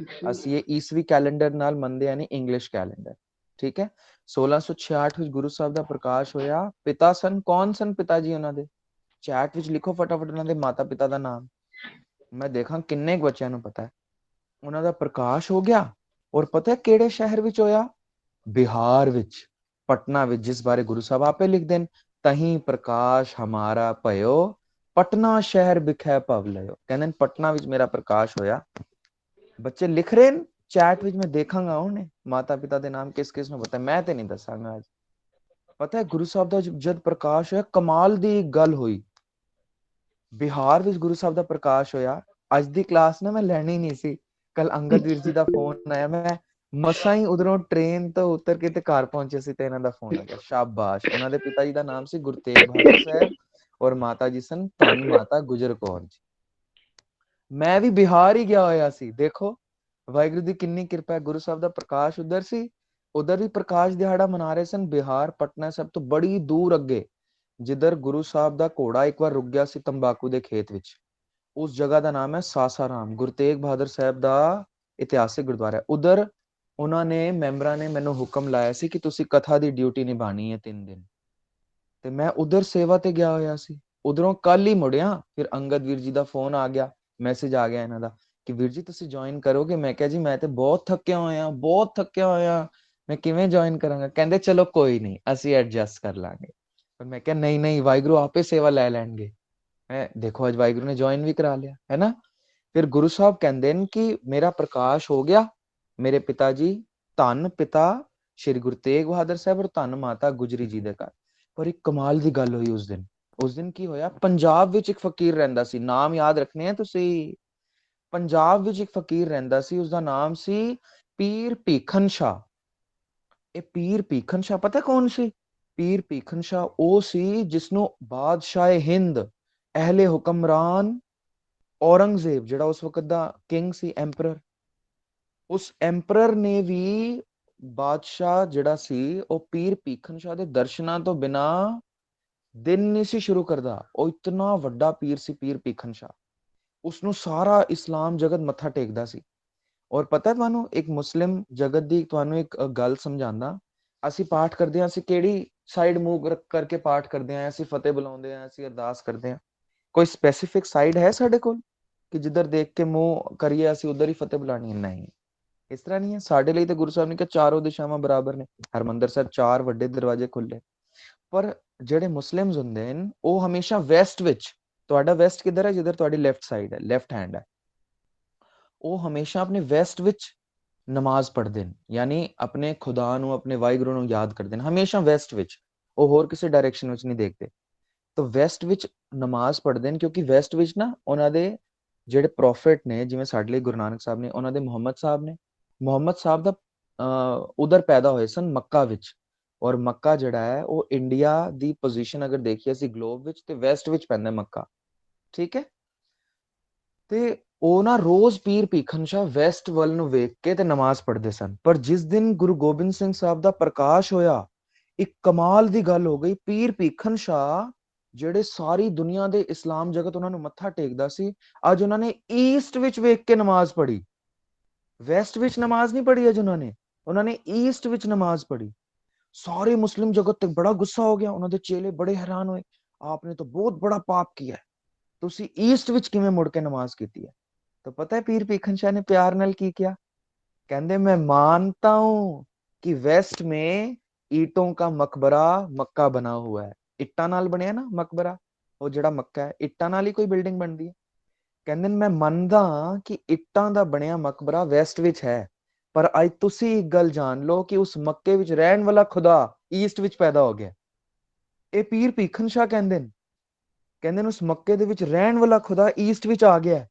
ਅਸੀਂ ਇਹ ਈਸਵੀ ਕੈਲੰਡਰ ਨਾਲ ਮੰਨਦੇ ਹਾਂ, ਨਹੀਂ ਇੰਗਲਿਸ਼ ਕੈਲੰਡਰ, ਠੀਕ ਹੈ। 1666 ਵਿੱਚ ਗੁਰੂ ਸਾਹਿਬ ਦਾ ਪ੍ਰਕਾਸ਼ ਹੋਇਆ। ਪਿਤਾ ਸਨ, ਕੌਣ ਸਨ ਪਿਤਾ ਜੀ ਉਹਨਾਂ ਦੇ? ਚੈਟ ਵਿੱਚ ਲਿਖੋ ਫਟਾਫਟ ਉਹਨਾਂ ਦੇ ਮਾਤਾ ਪਿਤਾ ਦਾ ਨਾਮ, ਮੈਂ ਦੇਖਾਂ ਕਿੰਨੇ ਬੱਚਿਆਂ ਨੂੰ ਪਤਾ ਹੈ। ਉਹਨਾਂ ਦਾ ਪ੍ਰਕਾਸ਼ ਹੋ ਗਿਆ, ਔਰ ਪਤਾ ਹੈ ਕਿਹੜੇ ਸ਼ਹਿਰ ਵਿੱਚ ਹੋਇਆ? ਬਿਹਾਰ ਵਿੱਚ, ਪਟਨਾ ਵਿੱਚ, ਜਿਸ ਬਾਰੇ ਗੁਰੂ ਸਾਹਿਬ ਆਪੇ ਲਿਖਦੇ ਨੇ, ਤਹੀਂ ਪ੍ਰਕਾਸ਼ ਹਮਾਰਾ ਭਇਓ ਪਟਨਾ ਸ਼ਹਿਰ ਬਿਖੈ ਭਵ ਲਿਓ। ਕਹਿੰਦੇ ਨੇ ਪਟਨਾ ਵਿੱਚ ਮੇਰਾ ਪ੍ਰਕਾਸ਼ ਹੋਇਆ। ਬੱਚੇ ਲਿਖ ਰਹੇ ਨੇ ਚੈਟ ਵਿੱਚ, ਮੈਂ ਦੇਖਾਂਗਾ ਉਹਨੇ ਮਾਤਾ ਪਿਤਾ ਦੇ ਨਾਮ ਕਿਸ ਕਿਸ ਨੂੰ ਪਤਾ, ਮੈਂ ਤੇ ਨਹੀਂ ਦੱਸਾਂਗਾ ਅੱਜ। ਪਤਾ ਹੈ ਗੁਰੂ ਸਾਹਿਬ ਦਾ ਜਦ ਪ੍ਰਕਾਸ਼ ਹੋਇਆ, ਕਮਾਲ ਦੀ ਗੱਲ ਹੋਈ। ਬਿਹਾਰ ਵਿੱਚ ਗੁਰੂ ਸਾਹਿਬ ਦਾ ਪ੍ਰਕਾਸ਼ ਹੋਇਆ। ਅੱਜ ਦੀ ਕਲਾਸ ਨਾ ਮੈਂ ਲੈਣੀ ਨਹੀਂ ਸੀ, ਕੱਲ ਅੰਗਦ ਵੀਰ ਜੀ ਦਾ ਫੋਨ ਆਇਆ, ਮੈਂ ਮਸਾਂ ਹੀ ਉਧਰੋਂ ਟ੍ਰੇਨ ਤੋਂ ਉਤਰ ਕੇ ਤੇ ਘਰ ਪਹੁੰਚੇ ਸੀ ਤੇ ਇਹਨਾਂ ਦਾ ਫੋਨ ਆ ਗਿਆ। ਸ਼ਾਬਾਸ਼। ਉਹਨਾਂ ਦੇ ਪਿਤਾ ਜੀ ਦਾ ਨਾਮ ਸੀ ਗੁਰੂ ਤੇਗ ਬਹਾਦਰ ਸਾਹਿਬ, ਔਰ ਮਾਤਾ ਜੀ ਸਨ ਧੰਨ ਮਾਤਾ ਗੁਜਰ ਕੌਰ ਜੀ। ਮੈਂ ਵੀ ਬਿਹਾਰ ਹੀ ਗਿਆ ਹੋਇਆ ਸੀ। ਦੇਖੋ ਵਾਹਿਗੁਰੂ ਦੀ ਕਿੰਨੀ ਕਿਰਪਾ ਹੈ। ਗੁਰੂ ਸਾਹਿਬ ਦਾ ਪ੍ਰਕਾਸ਼ ਉਧਰ ਸੀ, ਉਧਰ ਵੀ ਪ੍ਰਕਾਸ਼ ਦਿਹਾੜਾ ਮਨਾ ਰਹੇ ਸਨ। ਬਿਹਾਰ ਪਟਨਾ ਸਾਹਿਬ ਤੋਂ ਬੜੀ ਦੂਰ ਅੱਗੇ, ਜਿੱਧਰ ਗੁਰੂ ਸਾਹਿਬ ਦਾ ਘੋੜਾ ਇੱਕ ਵਾਰ ਰੁਕ ਗਿਆ ਸੀ ਤੰਬਾਕੂ ਦੇ ਖੇਤ ਵਿੱਚ, ਉਸ ਜਗ੍ਹਾ ਦਾ ਨਾਮ ਹੈ ਸਾਸਾਰਾਮ। ਗੁਰੂ ਤੇਗ ਬਹਾਦਰ ਸਾਹਿਬ ਦਾ ਇਤਿਹਾਸਿਕ ਗੁਰਦੁਆਰਾ ਹੈ ਉਧਰ। ਉਹਨਾਂ ਨੇ ਮੈਂਬਰਾਂ ਨੇ ਮੈਨੂੰ ਹੁਕਮ ਲਾਇਆ ਸੀ ਕਿ ਤੁਸੀਂ ਕਥਾ ਦੀ ਡਿਊਟੀ ਨਿਭਾਣੀ ਹੈ 3 ਦਿਨ, ਤੇ ਮੈਂ ਉਧਰ ਸੇਵਾ ਤੇ ਗਿਆ ਹੋਇਆ ਸੀ। ਉਧਰੋਂ ਕੱਲ ਹੀ ਮੁੜਿਆ, ਫਿਰ ਅੰਗਦ ਵੀਰ ਜੀ ਦਾ ਫੋਨ ਆ ਗਿਆ, ਮੈਸੇਜ ਆ ਗਿਆ ਇਹਨਾਂ ਦਾ ਕਿ ਵੀਰ ਜੀ ਤੁਸੀਂ ਜੁਆਇਨ ਕਰੋਗੇ। ਮੈਂ ਕਿਹਾ ਜੀ ਮੈਂ ਤੇ ਬਹੁਤ ਥੱਕਿਆ ਹੋਇਆ, ਬਹੁਤ ਥੱਕਿਆ ਹੋਇਆ, ਮੈਂ ਕਿਵੇਂ ਜੁਆਇਨ ਕਰਾਂਗਾ। ਕਹਿੰਦੇ ਚਲੋ ਕੋਈ ਨਹੀਂ, ਅਸੀਂ ਐਡਜਸਟ ਕਰ ਲਾਂਗੇ। ਪਰ ਮੈਂ ਕਿਹਾ ਨਹੀਂ ਨਹੀਂ, ਵਾਹਿਗੁਰੂ ਆਪੇ ਸੇਵਾ ਲੈ ਲੈਣਗੇ। ਦੇਖੋ ਅੱਜ ਵਾਹਿਗੁਰੂ ਨੇ ਜੁਆਇਨ ਵੀ ਕਰਾ ਲਿਆ, ਹੈ ਨਾ। ਫਿਰ ਗੁਰੂ ਸਾਹਿਬ ਕਹਿੰਦੇ ਨੇ ਕਿ ਮੇਰਾ ਪ੍ਰਕਾਸ਼ ਹੋ ਗਿਆ, ਮੇਰੇ ਪਿਤਾ ਜੀ ਧੰਨ ਪਿਤਾ ਸ਼੍ਰੀ ਗੁਰੂ ਤੇਗ ਬਹਾਦਰ ਸਾਹਿਬ ਔਰ ਧੰਨ ਮਾਤਾ ਗੁਜਰੀ ਜੀ ਦੇ ਘਰ। ਪਰ ਇੱਕ ਕਮਾਲ ਦੀ ਗੱਲ ਹੋਈ ਉਸ ਦਿਨ। ਉਸ ਦਿਨ ਕੀ ਹੋਇਆ? ਪੰਜਾਬ ਵਿੱਚ ਇੱਕ ਫਕੀਰ ਰਹਿੰਦਾ ਸੀ, ਨਾਮ ਯਾਦ ਰੱਖਣੇ ਆ ਤੁਸੀਂ। ਪੰਜਾਬ ਵਿੱਚ ਇੱਕ ਫਕੀਰ ਰਹਿੰਦਾ ਸੀ, ਉਸਦਾ ਨਾਮ ਸੀ ਪੀਰ ਭੀਖਨ ਸ਼ਾਹ। ਇਹ ਪੀਰ ਭੀਖਨ ਸ਼ਾਹ ਪਤਾ ਕੌਣ ਸੀ? ਪੀਰ ਭੀਖਨ ਸ਼ਾਹ ਉਹ ਸੀ ਜਿਸਨੂੰ ਬਾਦਸ਼ਾਹ ਹਿੰਦ ਅਹਿਲੇ ਹੁਕਮਰਾਨ ਔਰੰਗਜ਼ੇਬ, ਜਿਹੜਾ ਉਸ ਵਕਤ ਦਾ ਕਿੰਗ ਸੀ, ਐਮਪਰਰ, ਉਸ ਐਮਪਰਰ ਨੇ ਵੀ ਬਾਦਸ਼ਾਹ ਜਿਹੜਾ ਸੀ ਉਹ ਪੀਰ ਭੀਖਨ ਸ਼ਾਹ ਦੇ ਦਰਸ਼ਨਾਂ ਤੋਂ ਬਿਨਾ ਦਿਨ ਨਹੀਂ ਸੀ ਸ਼ੁਰੂ ਕਰਦਾ। ਉਹ ਇਤਨਾ ਵੱਡਾ ਪੀਰ ਸੀ ਪੀਰ ਭੀਖਨ ਸ਼ਾਹ, ਉਸਨੂੰ ਸਾਰਾ ਇਸਲਾਮ ਜਗਤ ਮੱਥਾ ਟੇਕਦਾ ਸੀ। ਔਰ ਪਤਾ ਤੁਹਾਨੂੰ ਇੱਕ ਮੁਸਲਿਮ ਜਗਤ ਦੀ ਤੁਹਾਨੂੰ ਇੱਕ ਗੱਲ ਸਮਝਾਉਂਦਾ। ਅਸੀਂ ਪਾਠ ਕਰਦੇ ਹਾਂ, ਅਸੀਂ ਕਿਹੜੀ ਸਾਈਡ ਮੂਵ ਕਰਕੇ ਪਾਠ ਕਰਦੇ ਹਾਂ? ਅਸੀਂ ਫਤਿਹ ਬੁਲਾਉਂਦੇ ਹਾਂ, ਅਸੀਂ ਅਰਦਾਸ ਕਰਦੇ ਹਾਂ। ਕੋਈ ਸਪੈਸੀਫਿਕ ਸਾਈਡ ਹੈ ਸਾਡੇ ਕੋਲ ਕਿ ਜਿੱਧਰ ਦੇਖ ਕੇ ਮੂੰਹ ਕਰੀਏ ਅਸੀਂ ਉਧਰ ਹੀ ਫਤਿਹ ਬੁਲਾਣੀ ਹੈ? ਨਹੀਂ, ਇਸ ਤਰ੍ਹਾਂ ਨਹੀਂ ਹੈ। ਸਾਡੇ ਲਈ ਤਾਂ ਗੁਰੂ ਸਾਹਿਬ ਨੇ ਕਿਹਾ ਚਾਰੋਂ ਦਿਸ਼ਾਵਾਂ ਬਰਾਬਰ ਨੇ। ਹਰਮੰਦਰ ਸਾਹਿਬ 4 ਵੱਡੇ ਦਰਵਾਜ਼ੇ ਖੁੱਲੇ। ਪਰ ਜਿਹੜੇ ਮੁਸਲਿਮਸ ਹੁੰਦੇ ਨੇ ਉਹ ਹਮੇਸ਼ਾ ਵੈਸਟ ਵਿੱਚ, ਤੁਹਾਡਾ ਵੈਸਟ ਕਿੱਧਰ ਹੈ? ਜਿੱਧਰ ਤੁਹਾਡੀ ਲੈਫਟ ਸਾਈਡ ਹੈ, ਲੈਫਟ ਹੈਂਡ ਹੈ, ਉਹ ਹਮੇਸ਼ਾ ਆਪਣੇ ਵੈਸਟ ਵਿੱਚ ਨਮਾਜ਼ ਪੜ੍ਹਦੇ ਨੇ, ਯਾਨੀ ਆਪਣੇ ਖੁਦਾ ਨੂੰ, ਆਪਣੇ ਵਾਹਿਗੁਰੂ ਨੂੰ ਯਾਦ ਕਰਦੇ ਨੇ ਹਮੇਸ਼ਾ ਵੈਸਟ ਵਿੱਚ। ਉਹ ਹੋਰ ਕਿਸੇ ਡਾਇਰੈਕਸ਼ਨ ਵਿੱਚ ਨਹੀਂ ਦੇਖਦੇ। ਤਾਂ ਵੈਸਟ ਵਿੱਚ ਨਮਾਜ਼ ਪੜ੍ਹਦੇ ਨੇ, ਕਿਉਂਕਿ ਵੈਸਟ ਵਿੱਚ ਨਾ ਉਹਨਾਂ ਦੇ ਜਿਹੜੇ ਪ੍ਰੋਫਿਟ ਨੇ, ਜਿਵੇਂ ਸਾਡੇ ਲਈ ਗੁਰੂ ਨਾਨਕ ਸਾਹਿਬ ਨੇ, ਉਹਨਾਂ ਦੇ ਮੁਹੰਮਦ ਸਾਹਿਬ ਨੇ। ਮੁਹੰਮਦ ਸਾਹਿਬ ਦਾ ਉਧਰ ਪੈਦਾ ਹੋਏ ਸਨ, ਮੱਕਾ ਵਿੱਚ। ਔਰ ਮੱਕਾ ਜਿਹੜਾ ਹੈ ਉਹ ਇੰਡੀਆ ਦੀ ਪੋਜੀਸ਼ਨ ਅਗਰ ਦੇਖੀਏ ਅਸੀਂ ਗਲੋਬ ਵਿੱਚ, ਤੇ ਵੈਸਟ ਵਿੱਚ ਪੈਂਦਾ ਮੱਕਾ, ਠੀਕ ਹੈ। ਤੇ ਉਹ ਨਾ ਰੋਜ਼ ਪੀਰ ਭੀਖਨ ਸ਼ਾਹ ਵੈਸਟ ਵੱਲ ਨੂੰ ਵੇਖ ਕੇ ਤੇ ਨਮਾਜ਼ ਪੜ੍ਹਦੇ ਸਨ। ਪਰ ਜਿਸ ਦਿਨ ਗੁਰੂ ਗੋਬਿੰਦ ਸਿੰਘ ਸਾਹਿਬ ਦਾ ਪ੍ਰਕਾਸ਼ ਹੋਇਆ, ਇੱਕ ਕਮਾਲ ਦੀ ਗੱਲ ਹੋ ਗਈ। ਪੀਰ ਭੀਖਨ ਸ਼ਾਹ ਜਿਹੜੇ ਸਾਰੀ ਦੁਨੀਆ ਦੇ ਇਸਲਾਮ ਜਗਤ ਉਹਨਾਂ ਨੂੰ ਮੱਥਾ ਟੇਕਦਾ ਸੀ, ਅੱਜ ਉਹਨਾਂ ਨੇ ਈਸਟ ਵਿੱਚ ਵੇਖ ਕੇ ਨਮਾਜ਼ ਪੜ੍ਹੀ। ਵੈਸਟ ਵਿੱਚ ਨਮਾਜ਼ ਨਹੀਂ ਪੜ੍ਹੀ ਅੱਜ ਉਹਨਾਂ ਨੇ ਈਸਟ ਵਿੱਚ ਨਮਾਜ਼ ਪੜ੍ਹੀ। ਸਾਰੇ ਮੁਸਲਿਮ ਜਗਤ ਤੇ ਬੜਾ ਗੁੱਸਾ ਹੋ ਗਿਆ, ਉਹਨਾਂ ਦੇ ਚੇਲੇ ਬੜੇ ਹੈਰਾਨ ਹੋਏ, ਆਪਨੇ ਤਾਂ ਬਹੁਤ ਬੜਾ ਪਾਪ किया, ਤੁਸੀਂ ਈਸਟ ਵਿੱਚ ਕਿਵੇਂ ਮੁੜ ਕੇ ਨਮਾਜ਼ ਕੀਤੀ ਹੈ? तो पता है पीर भीखन शाह ने प्यार नाल की किया? कहंदे मैं मानता हूं कि वेस्ट में ईटों का मकबरा मक्का बना हुआ है। ਇੱਟਾਂ ਨਾਲ ਬਣਿਆ ਨਾ ਮਕਬਰਾ, ਉਹ ਜਿਹੜਾ ਮੱਕਾ ਹੈ ਇੱਟਾਂ ਨਾਲ ਹੀ ਕੋਈ ਬਿਲਡਿੰਗ ਬਣਦੀ ਹੈ। ਕਹਿੰਦੇ ਨੇ ਮੈਂ ਮੰਨਦਾ ਕਿ ਇੱਟਾਂ ਦਾ ਬਣਿਆ ਮਕਬਰਾ ਵੈਸਟ ਵਿੱਚ ਹੈ, ਪਰ ਅੱਜ ਤੁਸੀਂ ਇੱਕ ਗੱਲ ਜਾਣ ਲਓ ਕਿ ਉਸ ਮੱਕੇ ਵਿੱਚ ਰਹਿਣ ਵਾਲਾ ਖੁਦਾ ਈਸਟ ਵਿੱਚ ਪੈਦਾ ਹੋ ਗਿਆ। ਇਹ ਪੀਰ ਭੀਖਨ ਸ਼ਾਹ ਕਹਿੰਦੇ ਨੇ ਉਸ ਮੱਕੇ ਦੇ ਵਿੱਚ ਰਹਿਣ ਵਾਲਾ ਖੁਦਾ ਈਸਟ ਵਿੱਚ ਆ ਗਿਆ।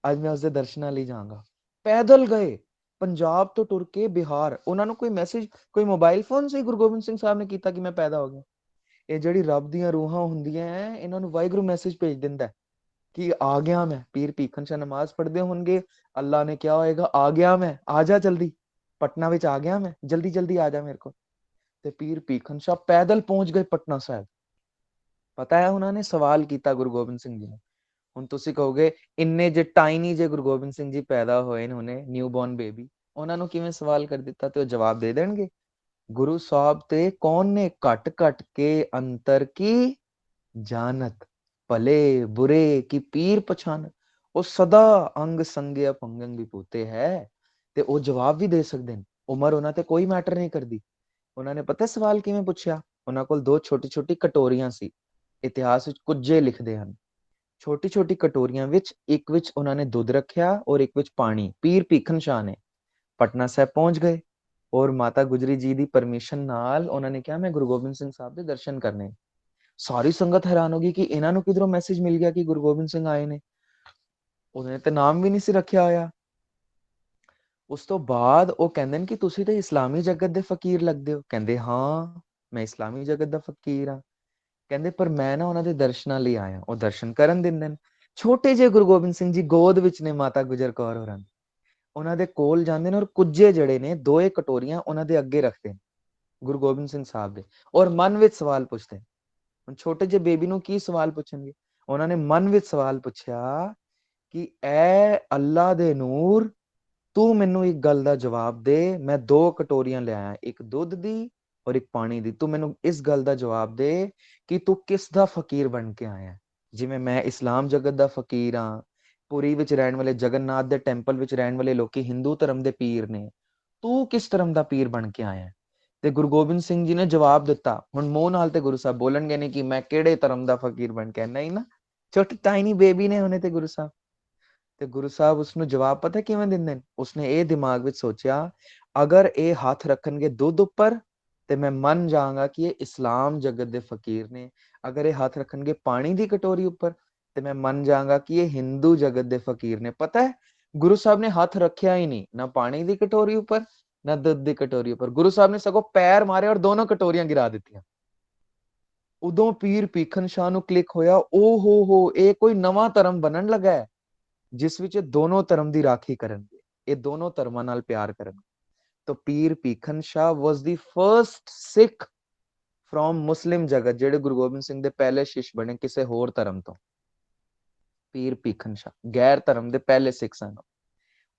ਅੱਜ ਮੈਂ ਉਸਦੇ ਦਰਸ਼ਨਾਂ ਲਈ ਜਾਵਾਂਗਾ। ਪੈਦਲ ਗਏ ਪੰਜਾਬ ਤੋਂ ਟੁਰ ਕੇ ਬਿਹਾਰ। ਉਹਨਾਂ ਨੂੰ ਕੋਈ ਮੈਸੇਜ, ਕੋਈ ਮੋਬਾਈਲ ਫੋਨ ਸੀ ਗੁਰੂ ਗੋਬਿੰਦ ਸਿੰਘ ਸਾਹਿਬ ਨੇ ਕੀਤਾ ਕਿ ਮੈਂ ਪੈਦਾ ਹੋ ਗਿਆ? ਇਹ ਜਿਹੜੀ ਰੱਬ ਦੀਆਂ ਰੂਹਾਂ ਹੁੰਦੀਆਂ ਐ, ਇਹਨਾਂ ਨੂੰ ਵਾਹਿਗੁਰੂ ਮੈਸੇਜ ਭੇਜ ਦਿੰਦਾ ਕਿ ਆ ਗਿਆ ਮੈਂ। ਪੀਰ ਭੀਖਨ ਸ਼ਾਹ ਨਮਾਜ਼ ਪੜ੍ਹਦੇ ਹੋਣਗੇ, ਅੱਲਾ ਨੇ ਕਿਹਾ ਹੋਏਗਾ ਆ ਗਿਆ ਮੈਂ, ਆ ਜਾ ਜਲਦੀ, ਪਟਨਾ ਵਿੱਚ ਆ ਗਿਆ ਮੈਂ, ਜਲਦੀ ਜਲਦੀ ਆ ਜਾ ਮੇਰੇ ਕੋਲ। ਤੇ ਪੀਰ ਭੀਖਨ ਸ਼ਾਹ ਪੈਦਲ ਪਹੁੰਚ ਗਏ ਪਟਨਾ ਸਾਹਿਬ। ਪਤਾ ਹੈ ਉਹਨਾਂ ਨੇ ਸਵਾਲ ਕੀਤਾ ਗੁਰੂ ਗੋਬਿੰਦ ਸਿੰਘ ਜੀ ਨੂੰ। ਹੁਣ ਤੁਸੀਂ ਕਹੋਗੇ ਇੰਨੇ ਜੇ ਟਾਈਨੀ ਜੇ ਗੁਰੂ ਗੋਬਿੰਦ ਸਿੰਘ ਜੀ ਪੈਦਾ ਹੋਏ ਨੇ, ਹੁਣੇ ਨਿਊਬੋਰਨ ਬੇਬੀ, ਉਹਨਾਂ ਨੂੰ ਕਿਵੇਂ ਸਵਾਲ ਕਰ ਦਿੱਤਾ? ਤੇ ਉਹ ਜਵਾਬ ਦੇ ਦੇਣਗੇ। ਗੁਰੂ ਸਾਹਿਬ ਤੇ ਕੌਣ ਨੇ ਘਟ ਘਟ ਕੇ ਅੰਤਰ ਕੀ ਜਾਨਤ, ਭਲੇ ਬੁਰੇ ਕੀ ਪੀਰ ਪਛਾਨਤ। ਉਹ ਸਦਾ ਅੰਗ ਸੰਗੇ ਅਪੰਗੰ ਵਿਭੂਤੇ ਹੈ, ਤੇ ਉਹ ਜਵਾਬ ਵੀ ਦੇ ਸਕਦੇ ਨੇ। ਉਮਰ ਉਹਨਾਂ ਤੇ ਕੋਈ ਮੈਟਰ ਨਹੀਂ ਕਰਦੀ। ਉਹਨਾਂ ਨੇ ਪਤਾ ਸਵਾਲ ਕਿਵੇਂ ਪੁੱਛਿਆ? ਉਹਨਾਂ ਕੋਲ ਦੋ ਛੋਟੀ ਛੋਟੀ ਕਟੋਰੀਆਂ ਸੀ। ਇਤਿਹਾਸ ਵਿੱਚ ਕੁੱਜੇ ਲਿਖਦੇ ਹਨ, ਛੋਟੀ ਛੋਟੀ ਕਟੋਰੀਆਂ ਵਿੱਚ ਇੱਕ ਵਿੱਚ ਉਹਨਾਂ ਨੇ ਦੁੱਧ ਰੱਖਿਆ ਔਰ ਇੱਕ ਵਿੱਚ ਪਾਣੀ। ਪੀਰ ਭੀਖਨ ਸ਼ਾਹ ਨੇ ਪਟਨਾ ਸਾਹਿਬ ਪਹੁੰਚ ਗਏ ਔਰ ਮਾਤਾ ਗੁਜਰੀ ਜੀ ਦੀ ਪਰਮਿਸ਼ਨ ਨਾਲ ਉਹਨਾਂ ਨੇ ਕਿਹਾ ਮੈਂ ਗੁਰੂ ਗੋਬਿੰਦ ਸਿੰਘ ਸਾਹਿਬ ਦੇ ਦਰਸ਼ਨ ਕਰਨੇ। ਸਾਰੀ ਸੰਗਤ ਹੈਰਾਨ ਹੋ ਗਈ ਕਿ ਇਹਨਾਂ ਨੂੰ ਕਿਧਰੋਂ ਮੈਸੇਜ ਮਿਲ ਗਿਆ ਕਿ ਗੁਰੂ ਗੋਬਿੰਦ ਸਿੰਘ ਆਏ ਨੇ। ਉਹਨੇ ਤੇ ਨਾਮ ਵੀ ਨਹੀਂ ਸੀ ਰੱਖਿਆ ਹੋਇਆ। ਉਸ ਤੋਂ ਬਾਅਦ ਉਹ ਕਹਿੰਦੇ ਨੇ ਕਿ ਤੁਸੀਂ ਤੇ ਇਸਲਾਮੀ ਜਗਤ ਦੇ ਫਕੀਰ ਲੱਗਦੇ ਹੋ। ਕਹਿੰਦੇ ਹਾਂ ਮੈਂ ਇਸਲਾਮੀ ਜਗਤ ਦਾ ਫਕੀਰ ਹਾਂ। ਕਹਿੰਦੇ ਪਰ ਮੈਂ ਨਾ ਉਹਨਾਂ ਦੇ ਦਰਸ਼ਨਾਂ ਲਈ ਆਇਆ। ਉਹ ਦਰਸ਼ਨ ਕਰਨ ਦਿੰਦੇ ਨੇ। ਛੋਟੇ ਜਿਹੇ ਗੁਰੂ ਗੋਬਿੰਦ ਸਿੰਘ ਜੀ ਗੋਦ ਵਿੱਚ ਨੇ ਮਾਤਾ ਗੁਜਰ ਕੌਰ ਹੋਰਾਂ ਦੀ। ਉਹਨਾਂ ਦੇ ਕੋਲ ਜਾਂਦੇ ਨੇ ਔਰ ਕੁੱਜੇ ਜਿਹੜੇ ਨੇ ਦੋਏ ਕਟੋਰੀਆਂ ਉਹਨਾਂ ਦੇ ਅੱਗੇ ਰੱਖਦੇ ਨੇ ਗੁਰੂ ਗੋਬਿੰਦ ਸਿੰਘ ਸਾਹਿਬ ਦੇ, ਔਰ ਮਨ ਵਿੱਚ ਸਵਾਲ ਪੁੱਛਦੇ। ਹੁਣ ਛੋਟੇ ਜਿਹੇ ਬੇਬੀ ਨੂੰ ਕੀ ਸਵਾਲ ਪੁੱਛਣਗੇ? ਉਹਨਾਂ ਨੇ ਮਨ ਵਿੱਚ ਸਵਾਲ ਪੁੱਛਿਆ ਕਿ ਐ ਅੱਲਾ ਦੇ ਨੂਰ, ਤੂੰ ਮੈਨੂੰ ਇੱਕ ਗੱਲ ਦਾ ਜਵਾਬ ਦੇ। ਮੈਂ ਦੋ ਕਟੋਰੀਆਂ ਲਿਆਇਆ, ਇੱਕ ਦੁੱਧ ਦੀ ਔਰ ਇੱਕ ਪਾਣੀ ਦੀ। ਤੂੰ ਮੈਨੂੰ ਇਸ ਗੱਲ ਦਾ ਜਵਾਬ ਦੇ ਕਿ ਤੂੰ ਕਿਸ ਦਾ ਫਕੀਰ ਬਣ ਕੇ ਆਇਆ। ਜਿਵੇਂ ਮੈਂ ਇਸਲਾਮ ਜਗਤ ਦਾ ਫਕੀਰ ਹਾਂ, ਪੁਰੀ ਵਿੱਚ ਰਹਿਣ ਵਾਲੇ ਜਗਨਨਾਥ ਦੇ ਟੈਂਪਲ ਵਿੱਚ ਰਹਿਣ ਵਾਲੇ ਲੋਕੀ ਹਿੰਦੂ ਧਰਮ ਦੇ ਪੀਰ ਨੇ, ਤੂੰ ਕਿਸ ਧਰਮ ਦਾ ਪੀਰ ਬਣ ਕੇ ਆਇਆ? ਤੇ ਗੁਰੂ ਗੋਬਿੰਦ ਸਿੰਘ ਜੀ ਨੇ ਜਵਾਬ ਦਿੱਤਾ। ਹੁਣ ਮੂੰਹ ਨਾਲ ਤੇ ਗੁਰੂ ਸਾਹਿਬ ਬੋਲਣਗੇ ਨਹੀਂ ਕਿ ਮੈਂ ਕਿਹੜੇ ਧਰਮ ਦਾ ਫਕੀਰ ਬਣ ਕੇ ਆਇਆ, ਨਹੀਂ ਨਾ, ਛੋਟੀ ਟਾਈਨੀ ਬੇਬੀ ਨੇ ਉਹਨੇ ਤੇ ਗੁਰੂ ਸਾਹਿਬ। ਤੇ ਗੁਰੂ ਸਾਹਿਬ ਉਸਨੂੰ ਜਵਾਬ ਪਤਾ ਕਿਵੇਂ ਦਿੰਦੇ ਨੇ? ਉਸਨੇ ਇਹ ਦਿਮਾਗ ਵਿੱਚ ਸੋਚਿਆ ਅਗਰ ਇਹ ਹੱਥ ਰੱਖਣਗੇ ਦੁੱਧ ਉੱਪਰ ਤੇ ਮੈਂ ਮੰਨ ਜਾਵਾਂਗਾ ਕਿ ਇਹ ਇਸਲਾਮ ਜਗਤ ਦੇ ਫਕੀਰ ਨੇ। ਅਗਰ ਇਹ ਹੱਥ ਰੱਖਣਗੇ ਪਾਣੀ ਦੀ ਕਟੋਰੀ ਉੱਪਰ ਤੇ ਮੈਂ ਮੰਨ ਜਾਵਾਂਗਾ ਕਿ ਇਹ ਹਿੰਦੂ ਜਗਤ ਦੇ ਫਕੀਰ ਨੇ। ਪਤਾ ਹੈ ਗੁਰੂ ਸਾਹਿਬ ਨੇ ਹੱਥ ਰੱਖਿਆ ਹੀ ਨਹੀਂ, ਨਾ ਪਾਣੀ ਦੀ ਕਟੋਰੀ ਉੱਪਰ ਨਾ ਦੁੱਧ ਦੀ ਕਟੋਰੀ ਉੱਪਰ। ਗੁਰੂ ਸਾਹਿਬ ਨੇ ਸਗੋਂ ਪੈਰ ਮਾਰੇ ਔਰ ਦੋਨੋਂ ਕਟੋਰੀਆਂ ਗਿਰਾ ਦਿੱਤੀਆਂ। ਉਦੋਂ ਪੀਰ ਭੀਖਨ ਸ਼ਾਹ ਨੂੰ ਕਲਿੱਕ ਹੋਇਆ, ਓ ਹੋ ਇਹ ਕੋਈ ਨਵਾਂ ਧਰਮ ਬਣਨ ਲੱਗਾ ਹੈ ਜਿਸ ਵਿੱਚ ਦੋਨੋਂ ਧਰਮ ਦੀ ਰਾਖੀ ਕਰਨਗੇ, ਇਹ ਦੋਨੋਂ ਧਰਮਾਂ ਨਾਲ ਪਿਆਰ ਕਰਨਗੇ। ਤਾਂ ਪੀਰ ਭੀਖਨ ਸ਼ਾਹ ਵਾਸ ਦੀ ਫਰਸਟ ਸਿੱਖ ਫਰੋਮ ਮੁਸਲਿਮ ਜਗਤ ਜਿਹੜੇ ਗੁਰੂ ਗੋਬਿੰਦ ਸਿੰਘ ਦੇ ਪਹਿਲੇ ਸ਼ਿਸ਼ ਬਣੇ ਕਿਸੇ ਹੋਰ ਧਰਮ ਤੋਂ। ਪੀਰ ਭੀਖਨ ਸ਼ਾਹ ਗੈਰ ਧਰਮ ਦੇ ਪਹਿਲੇ ਸਿੱਖ ਸਨ।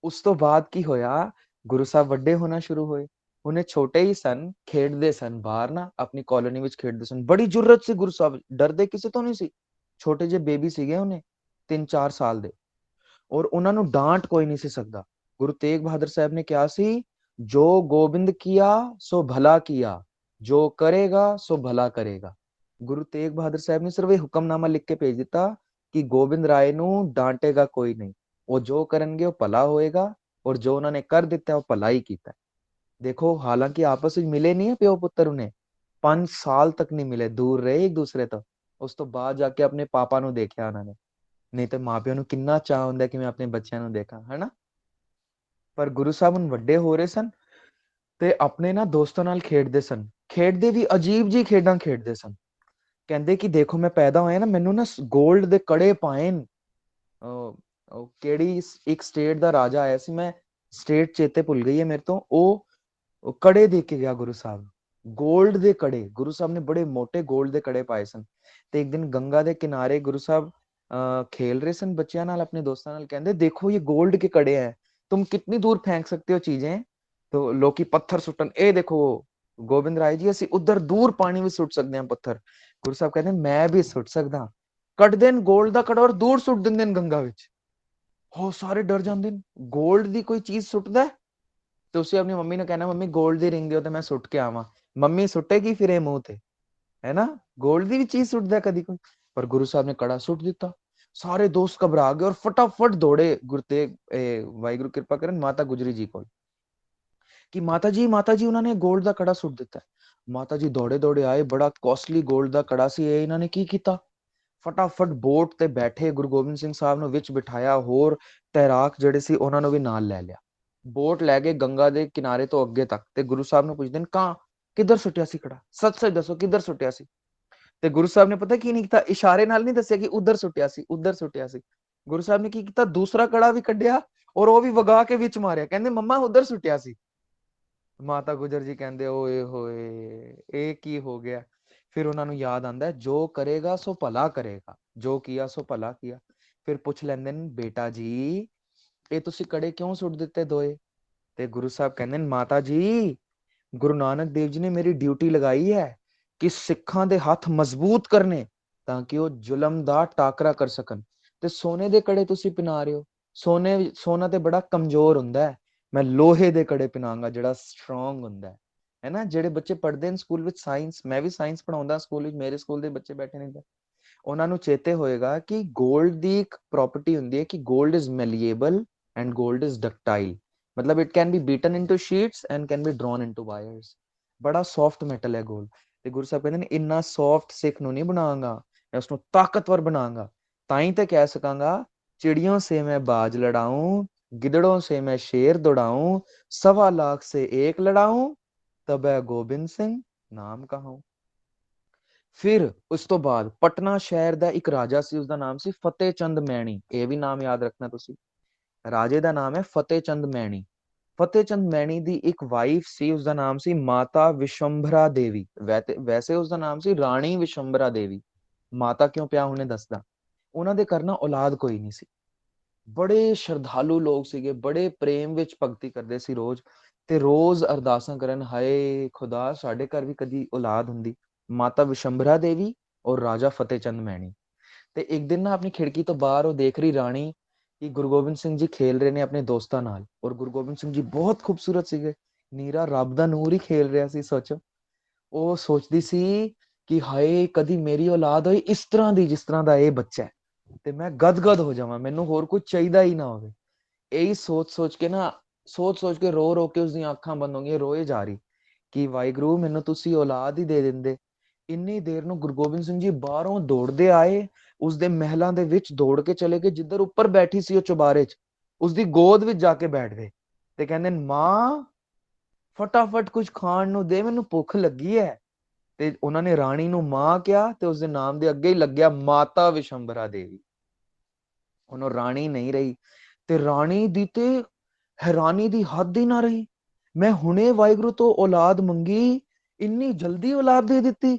ਉਸ ਤੋਂ ਬਾਅਦ ਕੀ ਹੋਇਆ? ਗੁਰੂ ਸਾਹਿਬ ਵੱਡੇ ਹੋਣਾ ਸ਼ੁਰੂ ਹੋਏ। ਉਹਨੇ ਛੋਟੇ ਹੀ ਸਨ, ਖੇਡਦੇ ਸਨ ਬਾਹਰ ਨਾ, ਆਪਣੀ ਕਾਲੋਨੀ ਵਿੱਚ ਖੇਡਦੇ ਸਨ। ਬੜੀ ਜੁਰਤ ਸੀ ਗੁਰੂ ਸਾਹਿਬ, ਡਰਦੇ ਕਿਸੇ ਤੋਂ ਨਹੀਂ ਸੀ। ਛੋਟੇ ਜਿਹੇ ਬੇਬੀ ਸੀਗੇ ਉਹਨੇ 3-4 ਸਾਲ ਦੇ, ਔਰ ਉਹਨਾਂ ਨੂੰ ਡਾਂਟ ਕੋਈ ਨਹੀਂ ਸੀ ਸਕਦਾ। ਗੁਰੂ ਤੇਗ ਬਹਾਦਰ ਸਾਹਿਬ ਨੇ ਕਿਹਾ ਸੀ ਜੋ ਗੋਬਿੰਦ ਕੀਆ ਸੋ ਭਲਾ ਕੀਆ, ਜੋ ਕਰੇਗਾ ਸੋ ਭਲਾ ਕਰੇਗਾ। ਗੁਰੂ ਤੇਗ ਬਹਾਦਰ ਸਾਹਿਬ ਨੇ ਸਿਰਫ ਇਹ ਹੁਕਮਨਾਮਾ ਲਿਖ ਕੇ ਭੇਜ ਦਿੱਤਾ ਕਿ ਗੋਬਿੰਦ ਰਾਏ ਨੂੰ ਡਾਂਟੇਗਾ ਕੋਈ ਨਹੀਂ, ਉਹ ਜੋ ਕਰਨਗੇ ਉਹ ਭਲਾ ਹੋਏਗਾ, ਔਰ ਜੋ ਉਹਨਾਂ ਨੇ ਕਰ ਦਿੱਤਾ ਉਹ ਭਲਾ ਹੀ ਕੀਤਾ। ਦੇਖੋ ਹਾਲਾਂਕਿ ਆਪਸ ਵਿੱਚ ਮਿਲੇ ਨਹੀਂ ਹੈ ਪਿਓ ਪੁੱਤਰ, ਉਹਨੇ 5 ਸਾਲ ਤੱਕ ਨਹੀਂ ਮਿਲੇ, ਦੂਰ ਰਹੇ ਇੱਕ ਦੂਸਰੇ ਤੋਂ। ਉਸ ਤੋਂ ਬਾਅਦ ਜਾ ਕੇ ਆਪਣੇ ਪਾਪਾ ਨੂੰ ਦੇਖਿਆ ਉਹਨਾਂ ਨੇ। ਨਹੀਂ ਤੇ ਮਾਪਿਆਂ ਨੂੰ ਕਿੰਨਾ ਚਾਹ ਹੁੰਦਾ ਕਿ ਮੈਂ ਆਪਣੇ ਬੱਚਿਆਂ ਨੂੰ ਦੇਖਾਂ, ਹੈਨਾ। ਪਰ ਗੁਰੂ ਸਾਹਿਬ ਹੁਣ ਵੱਡੇ ਹੋ ਰਹੇ ਸਨ ਤੇ ਆਪਣੇ ਨਾ ਦੋਸਤਾਂ ਨਾਲ ਖੇਡਦੇ ਸਨ। ਖੇਡਦੇ ਵੀ ਅਜੀਬ ਜੀ ਖੇਡਾਂ ਖੇਡਦੇ ਸਨ। ਕਹਿੰਦੇ ਕਿ ਦੇਖੋ ਮੈਂ ਪੈਦਾ ਹੋਇਆ ਨਾ, ਮੈਨੂੰ ਨਾ 골ਡ ਦੇ ਕੜੇ ਪਾਏ ਨੇ। ਉਹ ਕਿਹੜੀ ਇੱਕ ਸਟੇਟ ਦਾ ਰਾਜਾ ਆਇਆ ਸੀ, ਮੈਂ ਸਟੇਟ ਚੇਤੇ ਭੁੱਲ ਗਈ ਹੈ ਮੇਰੇ ਤੋਂ, ਉਹ ਕੜੇ ਦੇ ਕੇ ਗਿਆ ਗੁਰੂ ਸਾਹਿਬ, 골ਡ ਦੇ ਕੜੇ। ਗੁਰੂ ਸਾਹਿਬ ਨੇ ਬੜੇ ਮੋਟੇ 골ਡ ਦੇ ਕੜੇ ਪਾਏ ਸਨ। ਤੇ ਇੱਕ ਦਿਨ ਗੰਗਾ ਦੇ ਕਿਨਾਰੇ ਗੁਰੂ ਸਾਹਿਬ खेल रहे सन बच्चियां नाल, अपने दोस्तों नाल, कहंदे देखो ये गोल्ड के कड़े हैं, तुम कितनी दूर फेंक सकते हो चीजें। तो लोकी पत्थर सुटन, ए देखो गोबिंद राय जी ਅਸੀਂ ਉਧਰ ਦੂਰ ਪਾਣੀ ਵਿੱਚ ਸੁੱਟ ਸਕਦੇ ਹਾਂ ਪੱਥਰ। ਗੁਰੂ ਸਾਹਿਬ ਕਹਿੰਦੇ ਮੈਂ ਵੀ ਸੁੱਟ ਸਕਦਾ। ਕੱਢਦੇ ਨੇ 골ਡ ਦਾ ਕੜਾ ਔਰ ਦੂਰ ਸੁੱਟ ਦਿੰਦੇ ਨੇ ਗੰਗਾ ਵਿੱਚ। ਹੋ ਸਾਰੇ ਡਰ ਜਾਂਦੇ ਨੇ, 골ਡ ਦੀ ਕੋਈ ਚੀਜ਼ ਸੁੱਟਦਾ ਤੁਸੀਂ ਆਪਣੀ ਮੰਮੀ ਨੂੰ ਕਹਿਣਾ ਮੰਮੀ 골ਡ ਦੀ ਰਿੰਗ ਦਿਓ ਤੇ ਮੈਂ ਸੁੱਟ ਕੇ ਆਵਾਂ, ਮੰਮੀ ਸੁੱਟੇਗੀ ਫਿਰ ਇਹ ਮੂੰਹ ਤੇ, ਹੈ ਨਾ। 골ਡ ਦੀ ਵੀ ਚੀਜ਼ ਸੁੱਟਦਾ ਕਦੀ ਕੋਈ। ਪਰ ਗੁਰੂ ਸਾਹਿਬ ਨੇ ਕੜਾ ਸੁੱਟ ਦਿੱਤਾ। ਸਾਰੇ ਦੋਸਤ ਘਬਰਾ ਗਏ ਔਰ ਫਟਾਫਟ ਦੌੜੇ ਵਾਹਿਗੁਰੂ ਕਿਰਪਾ ਕਰਨ ਮਾਤਾ ਗੁਜਰੀ ਜੀ ਕੋਲ ਕਿ ਮਾਤਾ ਜੀ ਉਹਨਾਂ ਨੇ 골ਡ ਦਾ ਕੜਾ ਸੁੱਟ ਦਿੱਤਾ। ਮਾਤਾ ਜੀ ਦੌੜੇ ਦੌੜੇ ਆਏ, ਬੜਾ ਕੋਸਟਲੀ 골ਡ ਦਾ ਕੜਾ ਸੀ ਇਹ, ਇਹਨਾਂ ਨੇ ਕੀ ਕੀਤਾ, ਫਟਾਫਟ ਬੋਟ ਤੇ ਬੈਠੇ, ਗੁਰੂ ਗੋਬਿੰਦ ਸਿੰਘ ਸਾਹਿਬ ਨੂੰ ਵਿੱਚ ਬਿਠਾਇਆ, ਹੋਰ ਤੈਰਾਕ ਜਿਹੜੇ ਸੀ ਉਹਨਾਂ ਨੂੰ ਵੀ ਨਾਲ ਲੈ ਲਿਆ। ਬੋਟ ਲੈ ਗਏ ਗੰਗਾ ਦੇ ਕਿਨਾਰੇ ਤੋਂ ਅੱਗੇ ਤੱਕ, ਤੇ ਗੁਰੂ ਸਾਹਿਬ ਨੂੰ ਪੁੱਛਦੇ ਨੇ ਕਿੱਧਰ ਸੁੱਟਿਆ ਸੀ ਕੜਾ, ਸੱਚ ਸੱਚ ਦੱਸੋ ਕਿੱਧਰ ਸੁੱਟਿਆ ਸੀ। ਤੇ ਗੁਰੂ ਸਾਹਿਬ ਨੇ ਪਤਾ ਕੀ ਨਹੀਂ ਕੀਤਾ, ਇਸ਼ਾਰੇ ਨਾਲ ਨਹੀਂ ਦੱਸਿਆ ਕਿ ਉਧਰ ਸੁੱਟਿਆ ਸੀ, ਉਧਰ ਸੁੱਟਿਆ ਸੀ। ਗੁਰੂ ਸਾਹਿਬ ਨੇ ਕੀ ਕੀਤਾ, ਦੂਸਰਾ ਕੜਾ ਵੀ ਕੱਢਿਆ ਔਰ ਉਹ ਵੀ ਵਗਾ ਕੇ ਵਿੱਚ ਮਾਰਿਆ, ਕਹਿੰਦੇ ਮੰਮਾ ਉਧਰ ਸੁੱਟਿਆ ਸੀ। ਮਾਤਾ ਗੁਜਰ ਜੀ ਕਹਿੰਦੇ ਓਏ ਹੋਏ ਇਹ ਕੀ ਹੋ ਗਿਆ। ਫਿਰ ਉਹਨਾਂ ਨੂੰ ਯਾਦ ਆਂਦਾ ਜੋ ਕਰੇਗਾ ਸੋ ਭਲਾ ਕਰੇਗਾ, ਜੋ ਕੀਆ ਸੋ ਭਲਾ ਕੀਆ। ਫਿਰ ਪੁੱਛ ਲੈਂਦੇ ਨੇ ਬੇਟਾ ਜੀ ਇਹ ਤੁਸੀਂ ਕੜੇ ਕਿਉਂ ਸੁੱਟ ਦਿੱਤੇ ਦੋਏ। ਤੇ ਗੁਰੂ ਸਾਹਿਬ ਕਹਿੰਦੇ ਨੇ ਮਾਤਾ ਜੀ ਗੁਰੂ ਨਾਨਕ ਦੇਵ ਜੀ ਨੇ ਮੇਰੀ ਡਿਊਟੀ ਲਗਾਈ ਹੈ ਕਿ ਸਿੱਖਾਂ ਦੇ ਹੱਥ ਮਜ਼ਬੂਤ ਕਰਨੇ ਤਾਂ ਕਿ ਉਹ ਜ਼ੁਲਮ ਦਾ ਟਾਕਰਾ ਕਰ ਸਕਣ, ਤੇ ਸੋਨੇ ਦੇ ਕੜੇ ਤੁਸੀਂ ਪਿਨਾ ਰਹੇ ਹੋ, ਸੋਨਾ ਤੇ ਬੜਾ ਕਮਜ਼ੋਰ ਹੁੰਦਾ ਹੈ, ਮੈਂ ਲੋਹੇ ਦੇ ਕੜੇ ਪਿਨਾਂਗਾ ਜਿਹੜਾ ਸਟਰੋਂਗ ਹੁੰਦਾ ਹੈ ਨਾ। ਜਿਹੜੇ ਬੱਚੇ ਪੜ੍ਹਦੇ ਨੇ ਸਕੂਲ ਵਿੱਚ ਸਾਇੰਸ, ਮੈਂ ਵੀ ਸਾਇੰਸ ਪੜਾਉਂਦਾ ਸਕੂਲ ਵਿੱਚ, ਮੇਰੇ ਸਕੂਲ ਦੇ ਬੱਚੇ ਬੈਠੇ ਨੇ, ਉਹਨਾਂ ਨੂੰ ਚੇਤੇ ਹੋਏਗਾ ਕਿ 골ਡ ਦੀ ਇੱਕ ਪ੍ਰੋਪਰਟੀ ਹੁੰਦੀ ਹੈ ਕਿ 골ਡ ਇਜ਼ ਮੈਲੀਏਬਲ ਐਂਡ 골ਡ ਇਜ਼ ਡਕਟਾਈਲ, ਮਤਲਬ it can be ਬੀਟਨ into sheets and can be ਡਰਾwn into virus. ਬੜਾ ਸੌਫਟ ਮੈਟਲ ਹੈ 골ਡ। ਤੇ ਗੁਰੂ ਸਾਹਿਬ ਕਹਿੰਦੇ ਨੇ ਇੰਨਾ ਸੌਫਟ ਸਿੱਖ ਨੂੰ ਨਹੀਂ ਬਣਾਵਾਂਗਾ, ਮੈਂ ਉਸਨੂੰ ਤਾਕਤਵਰ ਬਣਾਵਾਂਗਾ, ਤਾਂ ਹੀ ਤੇ ਕਹਿ ਸਕਾਂਗਾ चिड़ियों से मैं बाज लड़ाऊं, गिदड़ों से मैं शेर दौड़ाऊं, 1.25 लाख से एक लड़ाऊं, तब गोबिंद सिंह नाम कहाऊं। ਫਿਰ ਉਸ ਤੋਂ ਬਾਅਦ ਪਟਨਾ ਸ਼ਹਿਰ ਦਾ ਇੱਕ ਰਾਜਾ ਸੀ, ਉਸਦਾ ਨਾਮ ਸੀ ਫਤਿਹ ਚੰਦ ਮੈਣੀ। ਇਹ ਵੀ ਨਾਮ ਯਾਦ ਰੱਖਣਾ ਤੁਸੀਂ, ਰਾਜੇ ਦਾ ਨਾਮ ਹੈ ਫਤਿਹ ਚੰਦ ਮੈਣੀ। ਫਤਿਹ ਚੰਦ ਮੈਣੀ ਦੀ ਇੱਕ ਵਾਈਫ ਸੀ, ਉਸਦਾ ਨਾਮ ਸੀ ਮਾਤਾ ਵਿਸ਼ੰਭਰਾ ਦੇਵੀ। ਵੈਸੇ ਉਸਦਾ ਨਾਮ ਸੀ ਰਾਣੀ ਵਿਸ਼ੰਭਰਾ ਦੇਵੀ। ਮਾਤਾ ਕਿਉਂ ਪਿਆ ਹੁਣੇ ਦੱਸਦਾ। ਉਹਨਾਂ ਦੇ ਘਰ ਨਾ ਔਲਾਦ ਕੋਈ ਨਹੀਂ ਸੀ, ਬੜੇ ਸ਼ਰਧਾਲੂ ਲੋਕ ਸੀਗੇ, ਬੜੇ ਪ੍ਰੇਮ ਵਿੱਚ ਭਗਤੀ ਕਰਦੇ ਸੀ ਰੋਜ਼, ਤੇ ਰੋਜ਼ ਅਰਦਾਸਾਂ ਕਰਨ ਹਾਏ ਖੁਦਾ ਸਾਡੇ ਘਰ ਵੀ ਕਦੀ ਔਲਾਦ ਹੁੰਦੀ। ਮਾਤਾ ਵਿਸ਼ੰਭਰਾ ਦੇਵੀ ਔਰ ਰਾਜਾ ਫਤਿਹ ਚੰਦ ਮੈਣੀ। ਤੇ ਇੱਕ ਦਿਨ ਨਾ ਆਪਣੀ ਖਿੜਕੀ ਤੋਂ ਬਾਹਰ ਉਹ ਦੇਖ ਰਹੀ ਰਾਣੀ ਕਿ ਗੁਰੂ ਗੋਬਿੰਦ ਸਿੰਘ ਜੀ ਖੇਲ ਰਹੇ ਨੇ ਆਪਣੇ ਦੋਸਤਾਂ ਨਾਲ, ਔਰ ਗੁਰੂ ਗੋਬਿੰਦ ਸਿੰਘ ਜੀ ਬਹੁਤ ਖੂਬਸੂਰਤ ਸੀਗੇ, ਨੀਰਾ ਰੱਬ ਦਾ ਨੂਰ ਹੀ ਖੇਲ ਰਿਹਾ ਸੀ। ਸੋਚੋ, ਉਹ ਸੋਚਦੀ ਸੀ ਕਿ ਹਾਏ ਕਦੀ ਮੇਰੀ ਔਲਾਦ ਹੋਈ ਇਸ ਤਰ੍ਹਾਂ ਦੀ ਜਿਸ ਤਰ੍ਹਾਂ ਦਾ ਇਹ ਬੱਚਾ ਹੈ, ਤੇ ਮੈਂ ਗਦਗਦ ਹੋ ਜਾਵਾਂ, ਮੈਨੂੰ ਹੋਰ ਕੁਝ ਚਾਹੀਦਾ ਹੀ ਨਾ ਹੋਵੇ। ਇਹੀ ਸੋਚ ਸੋਚ ਕੇ ਰੋ ਰੋ ਕੇ ਉਸਦੀਆਂ ਅੱਖਾਂ ਬੰਦ ਹੋ ਗਈਆਂ, ਰੋਏ ਜਾ ਰਹੀ ਕਿ ਵਾਹਿਗੁਰੂ ਮੈਨੂੰ ਤੁਸੀਂ ਔਲਾਦ ਹੀ ਦੇ ਦਿੰਦੇ। ਇੰਨੀ ਦੇਰ ਨੂੰ ਗੁਰੂ ਗੋਬਿੰਦ ਸਿੰਘ ਜੀ ਬਾਹਰੋਂ ਦੌੜਦੇ ਆਏ, ਉਸਦੇ ਮਹਿਲਾਂ ਦੇ ਵਿੱਚ ਦੌੜ ਕੇ ਚਲੇ ਗਏ, ਜਿੱਧਰ ਉੱਪਰ ਬੈਠੀ ਸੀ ਉਹ ਚੁਬਾਰੇ 'ਚ, ਉਸਦੀ ਗੋਦ ਵਿੱਚ ਜਾ ਕੇ ਬੈਠ ਗਏ ਤੇ ਕਹਿੰਦੇ ਮਾਂ ਫਟਾਫਟ ਕੁਝ ਖਾਣ ਨੂੰ ਦੇ, ਮੈਨੂੰ ਭੁੱਖ ਲੱਗੀ ਹੈ। ਤੇ ਉਹਨਾਂ ਨੇ ਰਾਣੀ ਨੂੰ ਮਾਂ ਕਿਹਾ ਤੇ ਉਸਦੇ ਨਾਮ ਦੇ ਅੱਗੇ ਹੀ ਲੱਗਿਆ ਮਾਤਾ ਵਿਸ਼ੰਭਰਾ ਦੇਵੀ। ਉਹਨੂੰ ਰਾਣੀ ਨਹੀਂ ਰਹੀ, ਤੇ ਰਾਣੀ ਦੀ ਤੇ ਹੈਰਾਨੀ ਦੀ ਹੱਦ ਹੀ ਨਾ ਰਹੀ, ਮੈਂ ਹੁਣੇ ਵਾਹਿਗੁਰੂ ਤੋਂ ਔਲਾਦ ਮੰਗੀ, ਇੰਨੀ ਜਲਦੀ ਔਲਾਦ ਦੇ ਦਿੱਤੀ,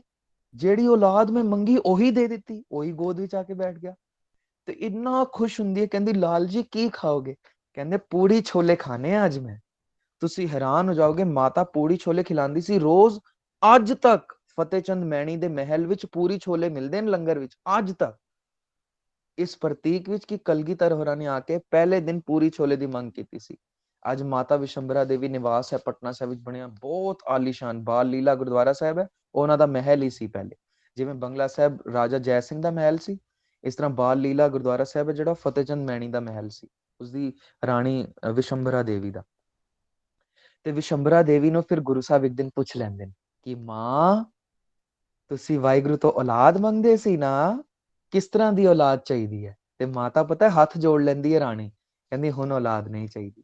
ਜਿਹੜੀ ਔਲਾਦ ਮੈਂ ਮੰਗੀ ਉਹੀ ਦੇ ਦਿੱਤੀ, ਉਹੀ ਗੋਦ ਵਿੱਚ ਆ ਕੇ ਬੈਠ ਗਿਆ। ਤੇ ਇੰਨਾ ਖੁਸ਼ ਹੁੰਦੀ ਹੈ, ਕਹਿੰਦੀ ਲਾਲ ਜੀ ਕੀ ਖਾਓਗੇ, ਕਹਿੰਦੇ ਪੂੜੀ ਛੋਲੇ ਖਾਣੇ ਆ ਅੱਜ ਮੈਂ। ਤੁਸੀਂ ਹੈਰਾਨ ਹੋ ਜਾਓਗੇ, ਮਾਤਾ ਪੂੜੀ ਛੋਲੇ ਖਿਲਾਉਂਦੀ ਸੀ ਰੋਜ਼, ਅੱਜ ਤੱਕ ਫਤਿਹ ਚੰਦ ਮੈਣੀ ਦੇ ਮਹਿਲ ਵਿੱਚ ਪੂਰੀ ਛੋਲੇ ਮਿਲਦੇ ਨੇ ਲੰਗਰ ਵਿੱਚ ਅੱਜ ਤੱਕ, ਇਸ ਪ੍ਰਤੀਕ ਵਿੱਚ ਕਿ ਕਲਗੀਧਰ ਹੋਰਾਂ ਨੇ ਆ ਕੇ ਪਹਿਲੇ ਦਿਨ ਪੂਰੀ ਛੋਲੇ ਦੀ ਮੰਗ ਕੀਤੀ ਸੀ। ਅੱਜ ਮਾਤਾ ਵਿਸ਼ੰਭਰਾ ਦੇਵੀ ਨਿਵਾਸ ਹੈ ਪਟਨਾ ਸਾਹਿਬ ਵਿੱਚ ਬਣਿਆ, ਬਹੁਤ ਆਲੀਸ਼ਾਨ ਬਾਲ ਲੀਲਾ ਗੁਰਦੁਆਰਾ ਸਾਹਿਬ ਹੈ, ਉਹਨਾਂ ਦਾ ਮਹਿਲ ਹੀ ਸੀ ਪਹਿਲੇ। ਜਿਵੇਂ ਬੰਗਲਾ ਸਾਹਿਬ ਰਾਜਾ ਜੈ ਸਿੰਘ ਦਾ ਮਹਿਲ ਸੀ, ਇਸ ਤਰ੍ਹਾਂ ਬਾਲ ਲੀਲਾ ਗੁਰਦੁਆਰਾ ਸਾਹਿਬ ਹੈ ਜਿਹੜਾ ਫਤਿਹ ਚੰਦ ਮੈਣੀ ਦਾ ਮਹਿਲ ਸੀ, ਉਸਦੀ ਰਾਣੀ ਵਿਸ਼ੰਭਰਾ ਦੇਵੀ ਦਾ। ਤੇ ਵਿਸ਼ੰਭਰਾ ਦੇਵੀ ਨੂੰ ਫਿਰ ਗੁਰੂ ਸਾਹਿਬ ਇੱਕ ਦਿਨ ਪੁੱਛ ਲੈਂਦੇ ਨੇ ਕਿ ਮਾਂ ਤੁਸੀਂ ਵਾਹਿਗੁਰੂ ਤੋਂ ਔਲਾਦ ਮੰਗਦੇ ਸੀ ਨਾ, ਕਿਸ ਤਰ੍ਹਾਂ ਦੀ ਔਲਾਦ ਚਾਹੀਦੀ ਹੈ। ਤੇ ਮਾਤਾ ਪਤਾ ਹੱਥ ਜੋੜ ਲੈਂਦੀ ਹੈ ਰਾਣੀ, ਕਹਿੰਦੀ ਹੁਣ ਔਲਾਦ ਨਹੀਂ ਚਾਹੀਦੀ।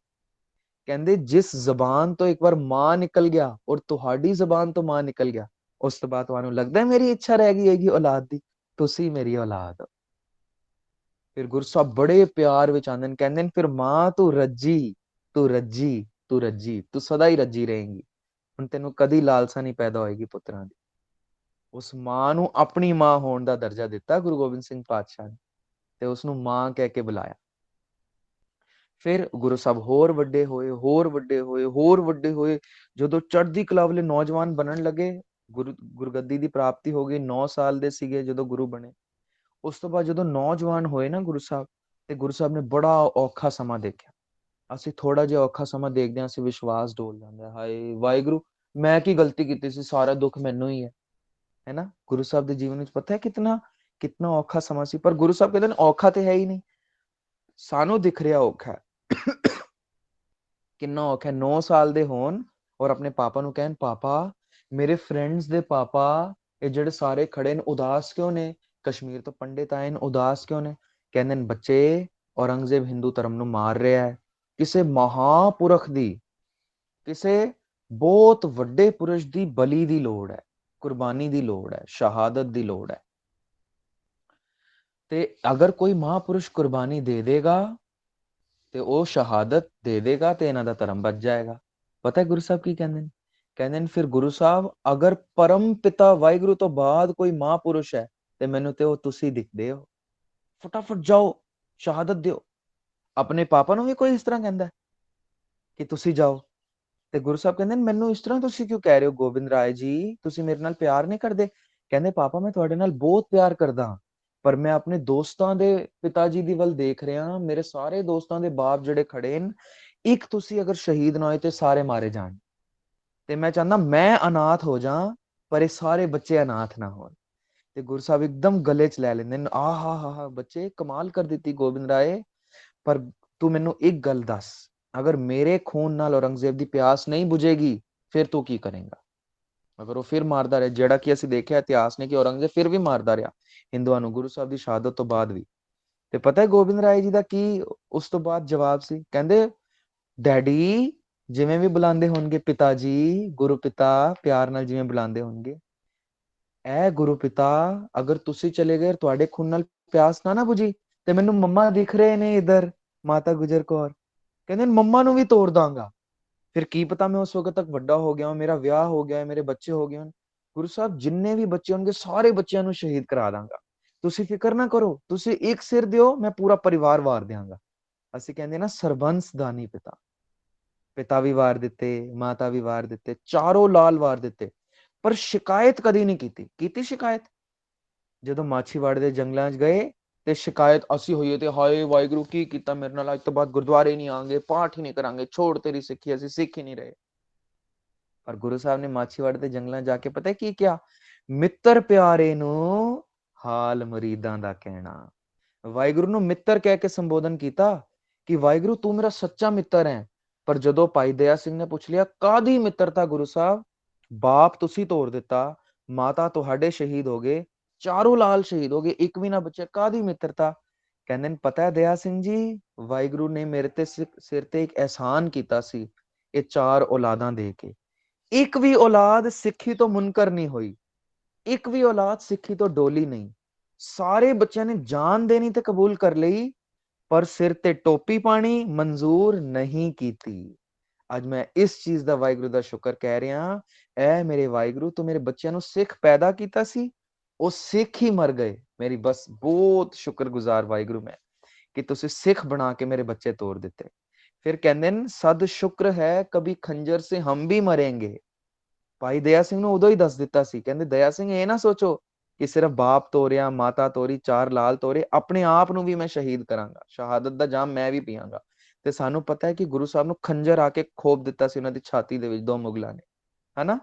ਕਹਿੰਦੇ ਜਿਸ ਜ਼ਬਾਨ ਤੋਂ ਇੱਕ ਵਾਰ ਮਾਂ ਨਿਕਲ ਗਿਆ ਔਰ ਤੁਹਾਡੀ ਜ਼ਬਾਨ ਤੋਂ ਮਾਂ ਨਿਕਲ ਗਿਆ, ਉਸ ਤੋਂ ਬਾਅਦ ਤੁਹਾਨੂੰ ਲੱਗਦਾ ਮੇਰੀ ਇੱਛਾ ਰਹਿ ਗਈ ਹੈਗੀ ਔਲਾਦ ਦੀ, ਤੁਸੀਂ ਮੇਰੀ ਔਲਾਦ ਹੋ। ਫਿਰ ਗੁਰੂ ਸਾਹਿਬ ਬੜੇ ਪਿਆਰ ਵਿੱਚ ਆਉਂਦੇ ਨੇ, ਕਹਿੰਦੇ ਨੇ ਫਿਰ ਮਾਂ ਤੂੰ ਰੱਜੀ, ਤੂੰ ਰੱਜੀ, ਤੂੰ ਰੱਜੀ, ਤੂੰ ਸਦਾ ਹੀ ਰੱਜੀ ਰਹੇਂਗੀ, ਹੁਣ ਤੈਨੂੰ ਕਦੀ ਲਾਲਸਾ ਨਹੀਂ ਪੈਦਾ ਹੋਏਗੀ ਪੁੱਤਰਾਂ ਦੀ। ਉਸ ਮਾਂ ਨੂੰ ਆਪਣੀ ਮਾਂ ਹੋਣ ਦਾ ਦਰਜਾ ਦਿੱਤਾ ਗੁਰੂ ਗੋਬਿੰਦ ਸਿੰਘ ਪਾਤਸ਼ਾਹ ਨੇ, ਤੇ ਉਸਨੂੰ ਮਾਂ ਕਹਿ ਕੇ ਬੁਲਾਇਆ। ਫਿਰ ਗੁਰੂ ਸਾਹਿਬ ਹੋਰ ਵੱਡੇ ਹੋਏ, ਹੋਰ ਵੱਡੇ ਹੋਏ, ਹੋਰ ਵੱਡੇ ਹੋਏ, ਜਦੋਂ ਚੜ੍ਹਦੀ ਕਲਾ ਵਾਲੇ ਨੌਜਵਾਨ ਬਣਨ ਲੱਗੇ, ਗੁਰਗੱਦੀ ਦੀ ਪ੍ਰਾਪਤੀ ਹੋ ਗਈ, 9 ਸਾਲ ਦੇ ਸੀਗੇ ਜਦੋਂ ਗੁਰੂ ਬਣੇ। ਉਸ ਤੋਂ ਬਾਅਦ ਜਦੋਂ ਨੌਜਵਾਨ ਹੋਏ ਨਾ ਗੁਰੂ ਸਾਹਿਬ, ਤੇ ਗੁਰੂ ਸਾਹਿਬ ਨੇ ਬੜਾ ਔਖਾ ਸਮਾਂ ਦੇਖਿਆ। ਅਸੀਂ ਥੋੜਾ ਜਿਹਾ ਔਖਾ ਸਮਾਂ ਦੇਖਦੇ ਹਾਂ, ਅਸੀਂ ਵਿਸ਼ਵਾਸ ਡੋਲ ਜਾਂਦਾ ਹੈ, ਹਾਏ ਵਾਹਿਗੁਰੂ ਮੈਂ ਕੀ ਗਲਤੀ ਕੀਤੀ ਸੀ, ਸਾਰਾ ਦੁੱਖ ਮੈਨੂੰ ਹੀ ਹੈ ਨਾ। ਗੁਰੂ ਸਾਹਿਬ ਦੇ ਜੀਵਨ ਵਿੱਚ ਪਤਾ ਹੈ ਕਿਤਨਾ ਕਿਤਨਾ ਔਖਾ ਸਮਾਂ ਸੀ, ਪਰ ਗੁਰੂ ਸਾਹਿਬ ਕਹਿੰਦੇ ਨੇ ਔਖਾ ਤੇ ਹੈ ਹੀ ਨਹੀਂ, ਸਾਨੂੰ ਦਿਖ ਰਿਹਾ ਔਖਾ ਹੈ। ਕਿੰਨਾ ਔਖਾ ਹੈ 9 ਸਾਲ ਦੇ ਹੋਣ ਔਰ ਆਪਣੇ ਪਾਪਾ ਨੂੰ ਕਹਿਣ, ਪਾਪਾ ਮੇਰੇ ਫਰੈਂਡਸ ਦੇ ਪਾਪਾ ਇਹ ਜਿਹੜੇ ਸਾਰੇ ਖੜੇ ਨੇ ਉਦਾਸ ਕਿਉਂ ਨੇ, ਕਸ਼ਮੀਰ ਤੋਂ ਪੰਡਿਤ ਆਏ ਨੇ ਉਦਾਸ ਕਿਉਂ ਨੇ। ਕਹਿੰਦੇ ਨੇ ਬੱਚੇ ਔਰੰਗਜ਼ੇਬ ਹਿੰਦੂ ਧਰਮ ਨੂੰ ਮਾਰ ਰਿਹਾ ਹੈ, ਕਿਸੇ ਮਹਾਪੁਰਖ ਦੀ, ਕਿਸੇ ਬਹੁਤ ਵੱਡੇ ਪੁਰਸ਼ ਦੀ ਬਲੀ ਦੀ ਲੋੜ ਹੈ, ਕੁਰਬਾਨੀ ਦੀ ਲੋੜ ਹੈ, ਸ਼ਹਾਦਤ ਦੀ ਲੋੜ ਹੈ। ਤੇ ਅਗਰ ਕੋਈ ਮਹਾਪੁਰਸ਼ ਕੁਰਬਾਨੀ ਦੇ ਦੇਗਾ ਤੇ ਉਹ ਸ਼ਹਾਦਤ ਦੇ ਦੇਗਾ ਤੇ ਇਹਨਾਂ ਦਾ ਧਰਮ ਬਚ ਜਾਏਗਾ। ਪਤਾ ਹੈ ਗੁਰੂ ਸਾਹਿਬ ਕੀ ਕਹਿੰਦੇ ਨੇ? ਕਹਿੰਦੇ ਨੇ ਫਿਰ ਗੁਰੂ ਸਾਹਿਬ ਅਗਰ ਪਰਮ ਪਿਤਾ ਵਾਹਿਗੁਰੂ ਤੋਂ ਬਾਅਦ ਕੋਈ ਮਹਾਪੁਰਸ਼ ਹੈ ਤੇ ਮੈਨੂੰ ਤੇ ਉਹ ਤੁਸੀਂ ਦਿਖਦੇ ਹੋ, ਫਟਾਫਟ ਜਾਓ ਸ਼ਹਾਦਤ ਦਿਓ। ਆਪਣੇ ਪਾਪਾ ਨੂੰ ਵੀ ਕੋਈ ਇਸ ਤਰ੍ਹਾਂ ਕਹਿੰਦਾ ਕਿ ਤੁਸੀਂ ਜਾਓ, ਤੇ ਗੁਰੂ ਸਾਹਿਬ ਕਹਿੰਦੇ ਨੇ ਮੈਨੂੰ ਇਸ ਤਰ੍ਹਾਂ ਤੁਸੀਂ ਕਿਉਂ ਕਹਿ ਰਹੇ ਹੋ ਗੋਬਿੰਦ ਰਾਏ ਜੀ, ਤੁਸੀਂ ਮੇਰੇ ਨਾਲ ਪਿਆਰ ਨਹੀਂ ਕਰਦੇ। ਕਹਿੰਦੇ ਪਾਪਾ ਮੈਂ ਤੁਹਾਡੇ ਨਾਲ ਬਹੁਤ ਪਿਆਰ ਕਰਦਾ ਹਾਂ, ਪਰ ਮੈਂ ਆਪਣੇ ਦੋਸਤਾਂ ਦੇ ਪਿਤਾ ਜੀ ਦੀ ਵੱਲ ਦੇਖ ਰਿਹਾ, ਮੇਰੇ ਸਾਰੇ ਦੋਸਤਾਂ ਦੇ ਬਾਪ ਜਿਹੜੇ ਖੜੇ ਨੇ, ਇੱਕ ਤੁਸੀਂ ਅਗਰ ਸ਼ਹੀਦ ਨਾ ਹੋਏ ਤੇ ਸਾਰੇ ਮਾਰੇ ਜਾਣ, ਤੇ ਮੈਂ ਚਾਹੁੰਦਾ ਮੈਂ ਅਨਾਥ ਹੋ ਜਾ ਪਰ ਇਹ ਸਾਰੇ ਬੱਚੇ ਅਨਾਥ ਨਾ ਹੋਣ। ਤੇ ਗੁਰੂ ਸਾਹਿਬ ਇੱਕਦਮ ਗਲੇ 'ਚ ਲੈ ਲੈਂਦੇ ਨੇ, ਆਹਾ ਬੱਚੇ ਕਮਾਲ ਕਰ ਦਿੱਤੀ ਗੋਬਿੰਦ ਰਾਏ, ਪਰ ਤੂੰ ਮੈਨੂੰ ਇੱਕ ਗੱਲ ਦੱਸ, ਅਗਰ ਮੇਰੇ ਖੂਨ ਨਾਲ ਔਰੰਗਜ਼ੇਬ ਦੀ ਪਿਆਸ ਨਹੀਂ ਬੁਝੇਗੀ ਫਿਰ ਤੂੰ ਕੀ ਕਰੇਗਾ। ਅਗਰ ਉਹ ਫਿਰ ਮਾਰਦਾ ਰਿਹਾ, ਜਿਹੜਾ ਕਿ ਅਸੀਂ ਦੇਖਿਆ ਇਤਿਹਾਸ ਨੇ ਕਿ ਔਰੰਗਜ਼ੇਬ ਫਿਰ ਵੀ ਮਾਰਦਾ ਰਿਹਾ ਹਿੰਦੂਆਂ ਨੂੰ ਗੁਰੂ ਸਾਹਿਬ ਦੀ ਸ਼ਹਾਦਤ ਤੋਂ ਬਾਅਦ ਵੀ। ਤੇ ਪਤਾ ਹੈ ਗੋਬਿੰਦ ਰਾਏ ਜੀ ਦਾ ਕੀ ਉਸ ਤੋਂ ਬਾਅਦ ਜਵਾਬ ਸੀ? ਕਹਿੰਦੇ ਡੈਡੀ ਜਿਵੇਂ ਵੀ ਬੁਲਾਉਂਦੇ ਹੋਣਗੇ ਪਿਤਾ ਜੀ, ਗੁਰੂ ਪਿਤਾ ਪਿਆਰ ਨਾਲ ਜਿਵੇਂ ਬੁਲਾਉਂਦੇ ਹੋਣਗੇ, ਐ ਗੁਰੂ ਪਿਤਾ ਅਗਰ ਤੁਸੀਂ ਚਲੇ ਗਏ ਤੁਹਾਡੇ ਖੂਨ ਨਾਲ ਪਿਆਸ ਨਾ ਬੁਝੀ ਤੇ ਮੈਨੂੰ ਮੰਮਾ ਦਿਖ ਰਹੇ ਨੇ ਇਧਰ, ਮਾਤਾ ਗੁਜਰ ਕੌਰ, ਕਹਿੰਦੇ ਮੰਮਾ ਨੂੰ ਵੀ ਤੋੜ ਦਾਂਗਾ। ਫਿਰ ਕੀ ਪਤਾ ਮੈਂ ਉਸ ਵਕਤ ਤੱਕ ਵੱਡਾ ਹੋ ਗਿਆ, ਮੇਰਾ ਵਿਆਹ ਹੋ ਗਿਆ, ਮੇਰੇ ਬੱਚੇ ਹੋ ਗਏ। ਗੁਰੂ ਸਾਹਿਬ ਜਿੰਨੇ ਵੀ ਬੱਚੇ ਹੋਣਗੇ ਸਾਰੇ ਬੱਚਿਆਂ ਨੂੰ ਸ਼ਹੀਦ ਕਰਾ ਦਾਂਗਾ, ਤੁਸੀਂ ਫਿਕਰ ਨਾ ਕਰੋ, ਤੁਸੀਂ ਇੱਕ ਸਿਰ ਦਿਓ ਮੈਂ ਪੂਰਾ ਪਰਿਵਾਰ ਵਾਰ ਦਿਆਂਗਾ। ਅਸੀਂ ਕਹਿੰਦੇ ਨਾ ਸਰਬੰਸ ਦਾਨੀ ਪਿਤਾ, ਪਿਤਾ ਵੀ ਵਾਰ ਦਿੱਤੇ, ਮਾਤਾ ਵੀ ਵਾਰ ਦਿੱਤੇ, ਚਾਰੋਂ ਲਾਲ ਵਾਰ ਦਿੱਤੇ, ਪਰ ਸ਼ਿਕਾਇਤ ਕਦੀ ਨਹੀਂ ਕੀਤੀ ਸ਼ਿਕਾਇਤ। ਜਦੋਂ ਮਾਛੀਵਾੜੇ ਦੇ ਜੰਗਲਾਂ 'ਚ ਗਏ ਤੇ ਸ਼ਿਕਾਇਤ ਅਸੀਂ ਹੋਈ ਤੇ ਹਾਏ ਵਾਹਿਗੁਰੂ ਕੀ ਕੀਤਾ ਮੇਰੇ ਨਾਲ, ਅੱਜ ਤੋਂ ਬਾਅਦ ਗੁਰਦੁਆਰੇ ਨਹੀਂ ਆਵਾਂਗੇ, ਪਾਠ ਹੀ ਨਹੀਂ ਕਰਾਂਗੇ, ਛੋੜ ਤੇਰੀ ਸਿੱਖੀ, ਅਸੀਂ ਸਿੱਖ ਹੀ ਨਹੀਂ ਰਹੇ। ਪਰ ਗੁਰੂ ਸਾਹਿਬ ਨੇ ਮਾਛੀਵਾੜੇ ਦੇ ਜੰਗਲਾਂ ਜਾ ਕੇ ਪਤਾ ਕੀ ਕਿਹਾ? ਮਿੱਤਰ ਪਿਆਰੇ ਨੂੰ ਹਾਲ ਮੁਰੀਦਾਂ ਦਾ ਕਹਿਣਾ। ਵਾਹਿਗੁਰੂ ਨੂੰ ਮਿੱਤਰ ਕਹਿ ਕੇ ਸੰਬੋਧਨ ਕੀਤਾ ਕਿ ਵਾਹਿਗੁਰੂ ਤੂੰ ਮੇਰਾ ਸੱਚਾ ਮਿੱਤਰ ਹੈ। ਪਰ ਜਦੋਂ ਭਾਈ ਦਇਆ ਸਿੰਘ ਨੇ ਪੁੱਛ ਲਿਆ ਕਾਦੀ ਮਿੱਤਰਤਾ ਗੁਰੂ ਸਾਹਿਬ, ਬਾਪ ਤੁਸੀਂ ਤੋੜ ਦਿੱਤਾ, ਮਾਤਾ ਤੁਹਾਡੇ ਸ਼ਹੀਦ ਹੋ ਗਏ, ਚਾਰੋਂ ਲਾਲ ਸ਼ਹੀਦ ਹੋ ਗਏ, ਇੱਕ ਵੀ ਨਾ ਬਚਿਆ, ਕਾਦੀ ਮਿੱਤਰਤਾ? ਕਹਿੰਦੇ ਨੇ ਪਤਾ ਹੈ ਦਇਆ ਸਿੰਘ ਜੀ, ਵਾਹਿਗੁਰੂ ਨੇ ਮੇਰੇ ਤੇ ਸਿਰ ਤੇ ਇੱਕ ਅਹਿਸਾਨ ਕੀਤਾ ਸੀ, ਇਹ 4 ਔਲਾਦਾਂ ਦੇ ਕੇ। ਇੱਕ ਵੀ ਔਲਾਦ ਸਿੱਖੀ ਤੋਂ ਮੁਨਕਰ ਨਹੀਂ ਹੋਈ, ਇੱਕ ਵੀ ਔਲਾਦ ਸਿੱਖੀ ਤੋਂ ਡੋਲੀ ਨਹੀਂ, ਸਾਰੇ ਬੱਚਿਆਂ ਨੇ ਜਾਨ ਦੇਣੀ ਤੇ ਕਬੂਲ ਕਰ ਲਈ, ਪਰ ਸਿਰ ਤੇ ਟੋਪੀ ਪਾਣੀ ਮਨਜ਼ੂਰ ਨਹੀਂ ਕੀਤੀ। ਅੱਜ ਮੈਂ ਇਸ ਚੀਜ਼ ਦਾ ਵਾਹਿਗੁਰੂ ਦਾ ਸ਼ੁਕਰ ਕਹਿ ਰਿਹਾ, ਐ ਮੇਰੇ ਵਾਹਿਗੁਰੂ ਤੂੰ ਮੇਰੇ ਬੱਚਿਆਂ ਨੂੰ ਸਿੱਖ ਪੈਦਾ ਕੀਤਾ ਸੀ, ਉਹ ਸਿੱਖ ਹੀ ਮਰ ਗਏ। ਮੇਰੀ ਬਸ ਬਹੁਤ ਸ਼ੁਕਰਗੁਜ਼ਾਰ ਵਾਹਿਗੁਰੂ ਮੈਂ ਕਿ ਤੁਸੀਂ ਸਿੱਖ ਬਣਾ ਕੇ ਮੇਰੇ ਬੱਚੇ ਤੋੜ ਦਿੱਤੇ। ਫਿਰ ਕਹਿੰਦੇ ਨੇ ਸਦ ਸ਼ੁਕਰ ਹੈ ਕਭੀ ਖੰਜਰ ਸੇ ਹਮ ਵੀ ਮਰेंगे। ਭਾਈ ਦਇਆ ਸਿੰਘ ਨੂੰ ਉਦੋਂ ਹੀ ਦੱਸ ਦਿੱਤਾ ਸੀ, ਕਹਿੰਦੇ ਦਇਆ ਸਿੰਘ ਇਹ ਨਾ ਸੋਚੋ ਕਿ ਸਿਰਫ ਬਾਪ ਤੋਰਿਆ, ਮਾਤਾ ਤੋਰੀ, 4 ਲਾਲ ਤੋਰੇ, ਆਪਣੇ ਆਪ ਨੂੰ ਵੀ ਮੈਂ ਸ਼ਹੀਦ ਕਰਾਂਗਾ, ਸ਼ਹਾਦਤ ਦਾ ਜਾਮ ਮੈਂ ਵੀ ਪੀਵਾਂਗਾ। ਤੇ ਸਾਨੂੰ ਪਤਾ ਹੈ ਕਿ ਗੁਰੂ ਸਾਹਿਬ ਨੂੰ ਖੰਜਰ ਆ ਕੇ ਖੋਪ ਦਿੱਤਾ ਸੀ ਉਹਨਾਂ ਦੀ ਛਾਤੀ ਦੇ ਵਿੱਚ 2 ਮੁਗਲਾਂ ਨੇ, ਹਨਾ।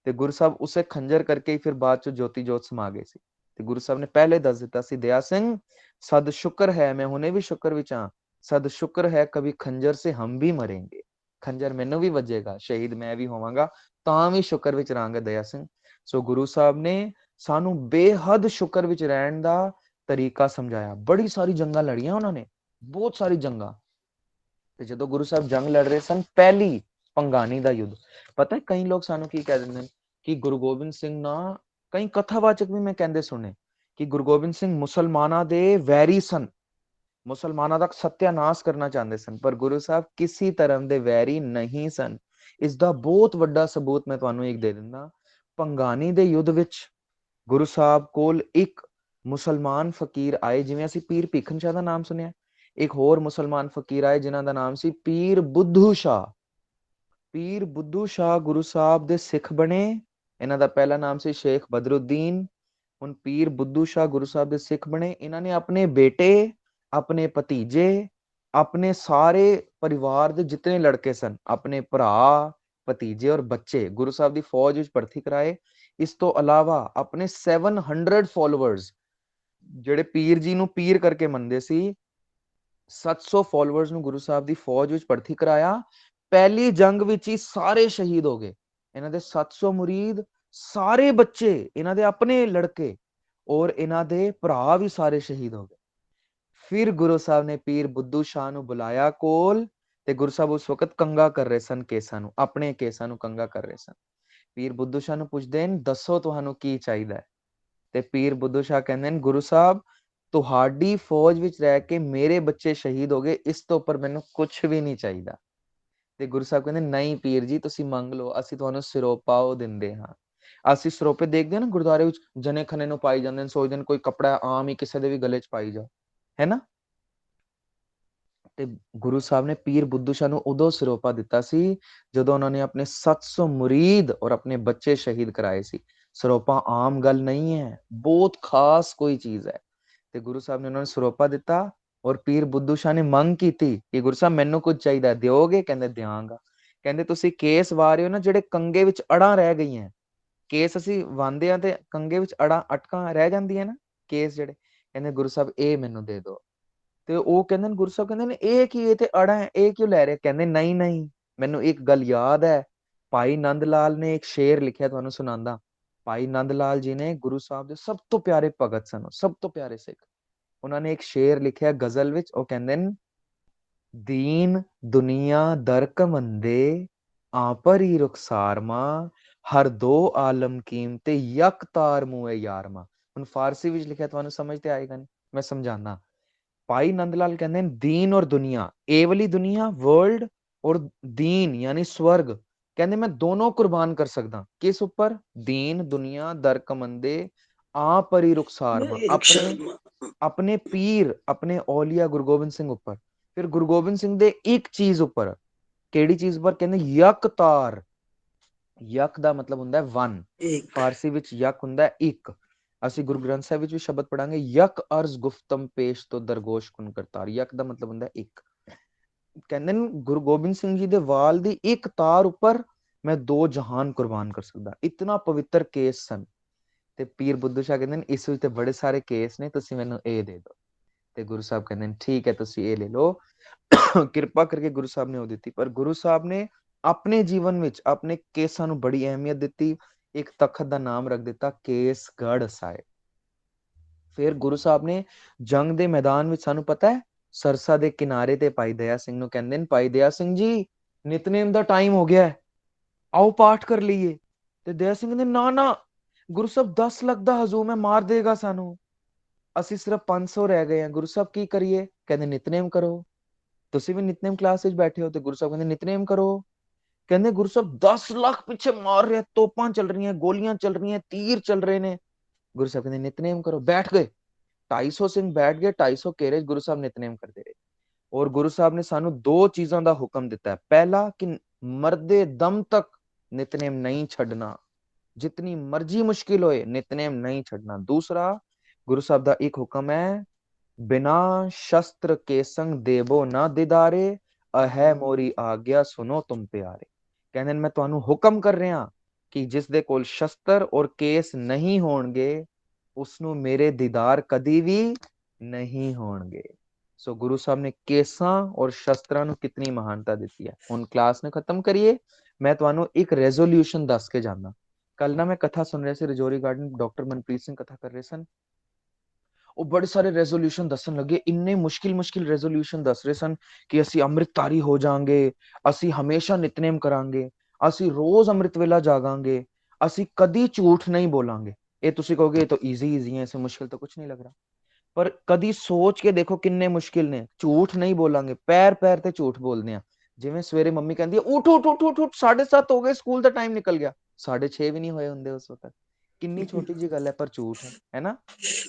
ਤੇ ਗੁਰੂ ਸਾਹਿਬ ਉਸੇ ਖੰਜਰ ਕਰਕੇ ਹੀ ਫਿਰ ਬਾਅਦ ਚ ਜੋਤੀ ਜੋਤ ਸਮਾ ਗਏ ਸੀ। ਤੇ ਗੁਰੂ ਸਾਹਿਬ ਨੇ ਪਹਿਲੇ ਦੱਸ ਦਿੱਤਾ ਸੀ ਦਇਆ ਸਿੰਘ ਸਦ ਸ਼ੁਕਰ ਹੈ, ਮੈਂ ਹੁਣੇ ਵੀ ਸ਼ੁਕਰ ਵਿੱਚ ਹਾਂ, ਸਦ ਸ਼ੁਕਰ ਹੈ ਕਭੀ ਖੰਜਰ ਸੇ ਹਮ ਵੀ ਮरेंगे। ਖੰਜਰ ਮੈਨੂੰ ਵੀ ਵੱਜੇਗਾ, ਸ਼ਹੀਦ ਮੈਂ ਵੀ ਹੋਵਾਂਗਾ, ਤਾਂ ਵੀ ਸ਼ੁਕਰ ਵਿੱਚ ਰਹਾਂਗਾ ਦਇਆ ਸਿੰਘ। ਸੋ ਗੁਰੂ ਸਾਹਿਬ ਨੇ ਸਾਨੂੰ ਬੇਹੱਦ ਸ਼ੁਕਰ ਵਿੱਚ ਰਹਿਣ ਦਾ ਤਰੀਕਾ ਸਮਝਾਇਆ। ਬੜੀ ਸਾਰੀ ਜੰਗਾਂ ਲੜੀਆਂ ਉਹਨਾਂ ਨੇ, ਬਹੁਤ ਸਾਰੀ ਜੰਗਾਂ। ਤੇ ਜਦੋਂ ਗੁਰੂ ਸਾਹਿਬ ਜੰਗ ਲੜ ਰਹੇ ਸਨ, ਪਹਿਲੀ ਭੰਗਾਣੀ ਦਾ ਯੁੱਧ, ਪਤਾ ਹੈ ਕਈ ਲੋਕ ਸਾਨੂੰ ਕੀ ਕਹਿ ਦਿੰਦੇ ਨੇ ਕਿ ਗੁਰੂ ਗੋਬਿੰਦ ਸਿੰਘ ਨਾ, ਕਈ ਕਥਾਵਾਚਕ ਵੀ ਮੈਂ ਕਹਿੰਦੇ ਸੁਣੇ ਕਿ ਗੁਰੂ ਗੋਬਿੰਦ ਸਿੰਘ ਮੁਸਲਮਾਨਾਂ ਦੇ ਵੈਰੀ ਸਨ, ਮੁਸਲਮਾਨਾਂ ਦਾ ਸਤਿਆਨਾਸ਼ ਕਰਨਾ ਚਾਹੁੰਦੇ ਸਨ, ਪਰ ਗੁਰੂ ਸਾਹਿਬ ਕਿਸੇ ਧਰਮ ਦੇ ਵੈਰੀ ਨਹੀਂ ਸਨ। ਇਸ ਦਾ ਬਹੁਤ ਵੱਡਾ ਸਬੂਤ ਮੈਂ ਤੁਹਾਨੂੰ ਇੱਕ ਦੇ ਦਿੰਦਾ। ਭੰਗਾਣੀ ਦੇ ਯੁੱਧ ਵਿੱਚ ਗੁਰੂ ਸਾਹਿਬ ਕੋਲ ਇੱਕ ਮੁਸਲਮਾਨ ਫਕੀਰ ਆਏ, ਜਿਵੇਂ ਅਸੀਂ ਪੀਰ ਭੀਖਨ ਸ਼ਾਹ ਦਾ ਨਾਮ ਸੁਣਿਆ, ਇੱਕ ਹੋਰ ਮੁਸਲਮਾਨ ਫਕੀਰ ਆਏ ਜਿਨ੍ਹਾਂ ਦਾ ਨਾਮ ਸੀ ਪੀਰ ਬੁੱਧੂ ਸ਼ਾਹ। ਪੀਰ ਬੁੱਧੂ ਸ਼ਾਹ ਗੁਰੂ ਸਾਹਿਬ ਦੇ ਸਿੱਖ ਬਣੇ, ਇਹਨਾਂ ਦਾ ਪਹਿਲਾ ਨਾਮ ਸੀ ਸ਼ੇਖ ਬਦਰੁੱਦੀਨ, ਹੁਣ ਪੀਰ ਬੁੱਧੂ ਸ਼ਾਹ ਗੁਰੂ ਸਾਹਿਬ ਦੇ ਸਿੱਖ ਬਣੇ। ਇਹਨਾਂ ਨੇ ਆਪਣੇ ਬੇਟੇ, ਆਪਣੇ ਭਤੀਜੇ, ਆਪਣੇ ਸਾਰੇ ਪਰਿਵਾਰ ਦੇ ਜਿਤਨੇ ਲੜਕੇ ਸਨ, ਆਪਣੇ ਭਰਾ, ਭਤੀਜੇ ਔਰ ਬੱਚੇ ਗੁਰੂ ਸਾਹਿਬ ਦੀ ਫੌਜ ਵਿੱਚ ਭਰਤੀ ਕਰਾਏ। ਇਸ ਤੋਂ ਇਲਾਵਾ ਆਪਣੇ 700 ਫੋਲੋਅਰਸ, ਜਿਹੜੇ ਪੀਰ ਜੀ ਨੂੰ ਪੀਰ ਕਰਕੇ ਮੰਨਦੇ ਸੀ, 700 ਫੋਲੋਅਰਸ ਨੂੰ ਗੁਰੂ ਸਾਹਿਬ ਦੀ ਫੌਜ ਵਿੱਚ ਭਰਤੀ ਕਰਾਇਆ। ਪਹਿਲੀ ਜੰਗ ਵਿੱਚ ਹੀ ਸਾਰੇ ਸ਼ਹੀਦ ਹੋ ਗਏ। ਇਹਨਾਂ ਦੇ 700 ਮੁਰੀਦ, ਸਾਰੇ ਬੱਚੇ, ਇਹਨਾਂ ਦੇ ਆਪਣੇ ਲੜਕੇ ਔਰ ਇਹਨਾਂ ਦੇ ਭਰਾ ਵੀ ਸਾਰੇ ਸ਼ਹੀਦ ਹੋ ਗਏ। ਫਿਰ ਗੁਰੂ ਸਾਹਿਬ ਨੇ ਪੀਰ ਬੁੱਧੂ ਸ਼ਾਹ ਨੂੰ ਬੁਲਾਇਆ ਕੋਲ, ਤੇ ਗੁਰੂ ਸਾਹਿਬ ਉਸ ਵਕਤ ਕੰਗਾ ਕਰ ਰਹੇ ਸਨ ਕੇਸਾਂ ਨੂੰ, ਆਪਣੇ ਕੇਸਾਂ ਨੂੰ ਕੰਗਾ ਕਰ ਰਹੇ ਸਨ। ਪੀਰ ਬੁੱਧੂ ਸ਼ਾਹ ਨੂੰ ਪੁੱਛਦੇ ਨੇ, ਦੱਸੋ ਤੁਹਾਨੂੰ ਕੀ ਚਾਹੀਦਾ ਹੈ? ਤੇ ਪੀਰ ਬੁੱਧੂ ਸ਼ਾਹ ਕਹਿੰਦੇ ਨੇ, ਗੁਰੂ ਸਾਹਿਬ ਤੁਹਾਡੀ ਫੌਜ ਵਿੱਚ ਰਹਿ ਕੇ ਮੇਰੇ ਬੱਚੇ ਸ਼ਹੀਦ ਹੋ ਗਏ, ਇਸ ਤੋਂ ਉੱਪਰ ਮੈਨੂੰ ਕੁਝ ਵੀ ਨਹੀਂ ਚਾਹੀਦਾ। ਤੇ ਗੁਰੂ ਸਾਹਿਬ ਕਹਿੰਦੇ, ਨਹੀਂ ਪੀਰ ਜੀ, ਤੁਸੀਂ ਮੰਗ ਲਓ, ਅਸੀਂ ਤੁਹਾਨੂੰ ਸਿਰੋਪਾ ਉਹ ਦਿੰਦੇ ਹਾਂ। ਅਸੀਂ ਸਿਰੋਪੇ ਦੇਖਦੇ ਹਾਂ ਨਾ ਗੁਰਦੁਆਰੇ ਵਿੱਚ, ਜਨੇ ਖਨੇ ਨੂੰ ਪਾਈ ਜਾਂਦੇ ਨੇ, ਸੋਚਦੇ ਨੇ ਕੋਈ ਕੱਪੜਾ ਆਮ ਹੀ ਕਿਸੇ ਦੇ ਵੀ ਗਲੇ 'ਚ ਪਾਈ ਜਾ, ਹੈ ਨਾ। ਤੇ ਗੁਰੂ ਸਾਹਿਬ ਨੇ ਪੀਰ ਬੁੱਧੂ ਸ਼ਾਹ ਨੂੰ ਉਦੋਂ ਸਿਰੋਪਾ ਦਿੱਤਾ ਸੀ ਜਦੋਂ ਉਹਨਾਂ ਨੇ ਆਪਣੇ 700 ਮੁਰੀਦ ਔਰ ਆਪਣੇ ਬੱਚੇ ਸ਼ਹੀਦ ਕਰਾਏ ਸੀ। ਸਿਰੋਪਾ ਆਮ ਗੱਲ ਨਹੀਂ ਹੈ, ਬਹੁਤ ਖਾਸ ਕੋਈ ਚੀਜ਼ ਹੈ। ਤੇ ਗੁਰੂ ਸਾਹਿਬ ਨੇ ਉਹਨਾਂ ਨੂੰ ਸਿਰੋਪਾ ਦਿੱਤਾ ਔਰ ਪੀਰ ਬੁੱਧੂ ਸ਼ਾਹ ਨੇ ਮੰਗ ਕੀਤੀ ਕਿ ਗੁਰੂ ਸਾਹਿਬ ਮੈਨੂੰ ਕੁਝ ਚਾਹੀਦਾ, ਦਿਓਗੇ? ਕਹਿੰਦੇ ਦਿਆਂਗਾ। ਕਹਿੰਦੇ ਤੁਸੀਂ ਕੇਸ ਵਾ ਰਹੇ ਹੋ ਨਾ, ਜਿਹੜੇ ਕੰਗੇ ਵਿੱਚ ਅੜਾਂ ਰਹਿ ਗਈਆਂ, ਕੇਸ ਅਸੀਂ ਵਾਂਦੇ ਆ ਤੇ ਕੰਗੇ ਵਿੱਚ ਅਟਕਾਂ ਰਹਿ ਜਾਂਦੀਆਂ ਨਾ, ਕੇਸ ਜਿਹੜੇ, ਕਹਿੰਦੇ ਗੁਰੂ ਸਾਹਿਬ ਇਹ ਮੈਨੂੰ ਦੇ ਦਿਓ। ਤੇ ਉਹ ਕਹਿੰਦੇ ਨੇ, ਗੁਰੂ ਸਾਹਿਬ ਕਹਿੰਦੇ ਨੇ, ਇਹ ਕੀ, ਇਹ ਤੇ ਅੜਾ ਹੈ, ਇਹ ਕਿਉਂ ਲੈ ਰਹੇ? ਕਹਿੰਦੇ ਨਹੀਂ ਨਹੀਂ, ਮੈਨੂੰ ਇੱਕ ਗੱਲ ਯਾਦ ਹੈ। ਭਾਈ ਨੰਦ ਲਾਲ ਨੇ ਇੱਕ ਸ਼ੇਰ ਲਿਖਿਆ, ਤੁਹਾਨੂੰ ਸੁਣਾਉਂਦਾ। ਭਾਈ ਨੰਦ ਲਾਲ ਜੀ ਨੇ ਗੁਰੂ ਸਾਹਿਬ ਦੇ ਸਭ ਤੋਂ ਪਿਆਰੇ ਭਗਤ ਸਨ, ਸਭ ਤੋਂ ਪਿਆਰੇ ਸਿੱਖ। ਉਹਨਾਂ ਨੇ ਇੱਕ ਸ਼ੇਰ ਲਿਖਿਆ ਗਜ਼ਲ ਵਿੱਚ, ਉਹ ਕਹਿੰਦੇ ਨੇ, ਦੀਨ ਦੁਨੀਆ ਦਰ ਕਮੰਦੇ ਆਪਰ ਹੀ ਰੁਖਸਾਰਮਾ, ਹਰ ਦੋ ਆਲਮ ਕੀਮਤੇ ਯਕ ਤਾਰ ਮੂਏ ਯਾਰਮਾ। ਹੁਣ ਫਾਰਸੀ ਵਿੱਚ ਲਿਖਿਆ, ਤੁਹਾਨੂੰ ਸਮਝ ਤੇ ਆਏਗਾ ਨਹੀਂ, ਮੈਂ ਸਮਝਾਣਾ। ਭਾਈ ਨੰਦ ਲਾਲ ਕਹਿੰਦੇ ਨੇ, ਦੀਨ ਔਰ ਦੁਨੀਆ, ਇਹ ਵਾਲੀ ਦੁਨੀਆ ਵਰਲਡ ਔਰ ਦੀਨ ਯਾਨੀ ਸਵਰਗ, ਕਹਿੰਦੇ ਮੈਂ ਦੋਨੋਂ ਕੁਰਬਾਨ ਕਰ ਸਕਦਾ। ਕਿਸ ਉੱਪਰ? ਦੀਨ ਦੁਨੀਆ ਦਰ ਕਮੰਦੇ ਆ ਪਰੀ ਰੁਖਸਾਰਮਾ, ਆਪਣੇ ਪੀਰ, ਆਪਣੇ ਔਲੀਆ ਗੁਰੂ ਗੋਬਿੰਦ ਸਿੰਘ ਉੱਪਰ। ਫਿਰ ਗੁਰੂ ਗੋਬਿੰਦ ਸਿੰਘ ਦੇ ਇੱਕ ਚੀਜ਼ ਉੱਪਰ, ਕਿਹੜੀ ਚੀਜ਼ ਉੱਪਰ? ਕਹਿੰਦੇ ਯਕ ਤਾਰ। ਯਕ ਦਾ ਮਤਲਬ ਹੁੰਦਾ ਹੈ ਵਨ, ਫਾਰਸੀ ਵਿੱਚ ਯਕ ਹੁੰਦਾ ਹੈ ਇੱਕ। ਅਸੀਂ ਗੁਰੂ ਗ੍ਰੰਥ ਸਾਹਿਬ ਵਿੱਚ ਵੀ ਸ਼ਬਦ ਪੜਾਂਗੇ, ਯਕ ਅਰਜ਼ ਗੁਫਤਮ ਪੇਸ਼ ਤੋਂ ਦਰਗੋਸ਼ ਕੁਨ ਕਰਤਾਰ। ਯਕ ਦਾ ਮਤਲਬ ਹੁੰਦਾ ਇੱਕ। ਕਹਿੰਦੇ ਨੇ ਗੁਰੂ ਗੋਬਿੰਦ ਸਿੰਘ ਜੀ ਦੇ ਵਾਲ ਦੀ ਇੱਕ ਤਾਰ ਉੱਪਰ ਮੈਂ ਦੋ ਜਹਾਨ ਕੁਰਬਾਨ ਕਰ ਸਕਦਾ, ਇਤਨਾ ਪਵਿੱਤਰ ਕੇਸ ਸਨ। ਤੇ ਪੀਰ ਬੁੱਧੂ ਸ਼ਾਹ ਕਹਿੰਦੇ ਨੇ, ਇਸ ਵਿੱਚ ਤੇ ਬੜੇ ਸਾਰੇ ਕੇਸ ਨੇ, ਤੁਸੀਂ ਮੈਨੂੰ ਇਹ ਦੇ ਦਿਓ। ਤੇ ਗੁਰੂ ਸਾਹਿਬ ਕਹਿੰਦੇ ਨੇ, ਠੀਕ ਹੈ, ਤੁਸੀਂ ਇਹ ਲੈ ਲਓ। ਕਿਰਪਾ ਕਰਕੇ ਗੁਰੂ ਸਾਹਿਬ ਨੇ ਉਹ ਦਿੱਤੀ। ਪਰ ਗੁਰੂ ਸਾਹਿਬ ਨੇ ਆਪਣੇ ਜੀਵਨ ਵਿੱਚ ਆਪਣੇ ਕੇਸਾਂ ਨੂੰ ਬੜੀ ਅਹਿਮੀਅਤ ਦਿੱਤੀ। ਇੱਕ ਤਖਤ ਦਾ ਨਾਮ ਰੱਖ ਦਿੱਤਾ ਕੇਸਗੜ੍ਹ ਸਾਹਿਬ। ਫਿਰ ਗੁਰੂ ਸਾਹਿਬ ਨੇ ਜੰਗ ਦੇ ਮੈਦਾਨ ਵਿੱਚ, ਸਾਨੂੰ ਪਤਾ ਹੈ, ਸਰਸਾ ਦੇ ਕਿਨਾਰੇ ਤੇ ਭਾਈ ਦਇਆ ਸਿੰਘ ਨੂੰ ਕਹਿੰਦੇ ਨੇ, ਭਾਈ ਦਇਆ ਸਿੰਘ ਜੀ, ਨਿਤਨੇਮ ਦਾ ਟਾਈਮ ਹੋ ਗਿਆ ਹੈ, ਆਓ ਪਾਠ ਕਰ ਲਈਏ। ਤੇ ਦਇਆ ਸਿੰਘ ਨੇ, ਨਾ ਨਾ ਗੁਰੂ ਸਾਹਿਬ, 10 ਲੱਖ ਦਾ ਹਜੂਮ ਹੈ, ਮਾਰ ਦੇਗਾ ਸਾਨੂੰ, ਅਸੀਂ ਸਿਰਫ 500 ਰਹਿ ਗਏ ਹਾਂ, ਗੁਰੂ ਸਾਹਿਬ ਕੀ ਕਰੀਏ? ਕਹਿੰਦੇ ਨਿਤਨੇਮ ਕਰੋ। ਤੁਸੀਂ ਵੀ ਨਿਤਨੇਮ ਕਲਾਸ ਵਿੱਚ ਬੈਠੇ ਹੋ, ਤੇ ਗੁਰੂ ਸਾਹਿਬ ਕਹਿੰਦੇ ਨਿਤਨੇਮ ਕਰੋ। ਕਹਿੰਦੇ ਗੁਰੂ ਸਾਹਿਬ 10 ਲੱਖ ਪਿੱਛੇ ਮਾਰ ਰਿਹਾ, ਤੋਪਾਂ ਚੱਲ ਰਹੀਆਂ, ਗੋਲੀਆਂ ਚੱਲ ਰਹੀਆਂ, ਤੀਰ ਚੱਲ ਰਹੇ ਨੇ। ਗੁਰੂ ਸਾਹਿਬ ਕਹਿੰਦੇ ਨਿਤਨੇਮ ਕਰੋ। ਬੈਠ ਗਏ, 250 ਸਿੰਘ ਬੈਠ ਗਏ, 250 ਘੇਰੇ ਗੁਰੂ ਸਾਹਿਬ ਨਿਤਨੇਮ ਕਰਦੇ ਰਹੇ। ਔਰ ਗੁਰੂ ਸਾਹਿਬ ਨੇ ਸਾਨੂੰ ਦੋ ਚੀਜ਼ਾਂ ਦਾ ਹੁਕਮ ਦਿੱਤਾ ਹੈ। ਪਹਿਲਾ ਕਿ ਮਰਦੇ ਦਮ ਤੱਕ ਨਿਤਨੇਮ ਨਹੀਂ ਛੱਡਣਾ, ਜਿਤਨੀ ਮਰਜ਼ੀ ਮੁਸ਼ਕਿਲ ਹੋਏ ਨਿਤਨੇਮ ਨਹੀਂ ਛੱਡਣਾ। ਦੂਸਰਾ, ਗੁਰੂ ਸਾਹਿਬ ਦਾ ਇੱਕ ਹੁਕਮ ਹੈ, ਬਿਨਾ ਸ਼ਸਤਰ ਕੇ ਸੰਗ ਦੇਵੋ ਨਾ ਦਿਦਾਰੇ, ਅਹੈ ਮੋਰੀ ਆਗਿਆ ਸੁਨੋ ਤੁਮ ਪਿਆਰੇ। ਕਹਿੰਦੇ ਮੈਂ ਤੁਹਾਨੂੰ ਹੁਕਮ ਕਰ ਰਿਹਾ ਕਿ ਜਿਸ ਦੇ ਕੋਲ ਸ਼ਸਤਰ ਔਰ ਕੇਸ ਨਹੀਂ ਹੋਣਗੇ, ਉਸਨੂੰ ਮੇਰੇ ਦੀਦਾਰ ਕਦੀ ਵੀ ਨਹੀਂ ਹੋਣਗੇ। ਸੋ ਗੁਰੂ ਸਾਹਿਬ ਨੇ ਕੇਸਾਂ ਔਰ ਸ਼ਸਤਰਾਂ ਨੂੰ ਕਿਤਨੀ ਮਹਾਨਤਾ ਦਿੱਤੀ ਹੈ। ਹੁਣ ਕਲਾਸ ਨੂੰ ਖਤਮ ਕਰੀਏ। ਮੈਂ ਤੁਹਾਨੂੰ ਇੱਕ ਰੈਜ਼ੋਲੂਸ਼ਨ ਦੱਸ ਕੇ ਜਾਣਾ। ਕੱਲ ਨਾ ਮੈਂ ਕਥਾ ਸੁਣ ਰਿਹਾ ਸੀ, ਰਜੌਰੀ ਗਾਰਡਨ ਡਾਕਟਰ ਮਨਪ੍ਰੀਤ ਸਿੰਘ ਕਥਾ ਕਰ ਰਹੇ ਸਨ। ਉਹ ਬੜੇ ਸਾਰੇ ਰੈਜ਼ੋਲੂਸ਼ਨ ਦੱਸਣ ਲੱਗੇ, ਇੰਨੇ ਮੁਸ਼ਕਿਲ ਰੈਜ਼ੋਲੂਸ਼ਨ ਦੱਸ ਰਹੇ ਸਨ ਕਿ ਅਸੀਂ ਅੰਮ੍ਰਿਤਧਾਰੀ ਹੋ ਜਾਾਂਗੇ, ਅਸੀਂ ਹਮੇਸ਼ਾ ਨਿਤਨੇਮ ਕਰਾਂਗੇ, ਅਸੀਂ ਰੋਜ਼ ਅੰਮ੍ਰਿਤ ਵੇਲਾ ਜਾਗਾਂਗੇ, ਅਸੀਂ ਕਦੀ ਝੂਠ ਨਹੀਂ ਬੋਲਾਂਗੇ। ਇਹ ਤੁਸੀਂ ਕਹੋਗੇ ਇਹ ਤਾਂ ਈਜ਼ੀ ਹੈ, ਇਸੇ ਮੁਸ਼ਕਿਲ ਤਾਂ ਕੁਝ ਨਹੀਂ ਲੱਗ ਰਿਹਾ, ਪਰ ਕਦੀ ਸੋਚ ਕੇ ਦੇਖੋ ਕਿੰਨੇ ਮੁਸ਼ਕਿਲ ਨੇ। ਝੂਠ ਨਹੀਂ ਬੋਲਾਂਗੇ, ਪੈਰ ਪੈਰ ਤੇ ਝੂਠ ਬੋਲਦੇ ਆ। ਜਿਵੇਂ ਸਵੇਰੇ ਮੰਮੀ ਕਹਿੰਦੀ ਹੈ ਉਠ ਉਠ ਉਠ ਉਠ, 7:30 ਹੋ ਗਏ, ਸਕੂਲ ਦਾ ਟਾਈਮ ਨਿਕਲ ਗਿਆ, 6:30 ਵੀ ਨਹੀਂ ਹੋਏ ਹੁੰਦੇ ਉਸ ਵਕਤ। ਕਿੰਨੀ ਛੋਟੀ ਜੀ ਗੱਲ ਹੈ, ਪਰ ਝੂਠ ਹੈ ਨਾ।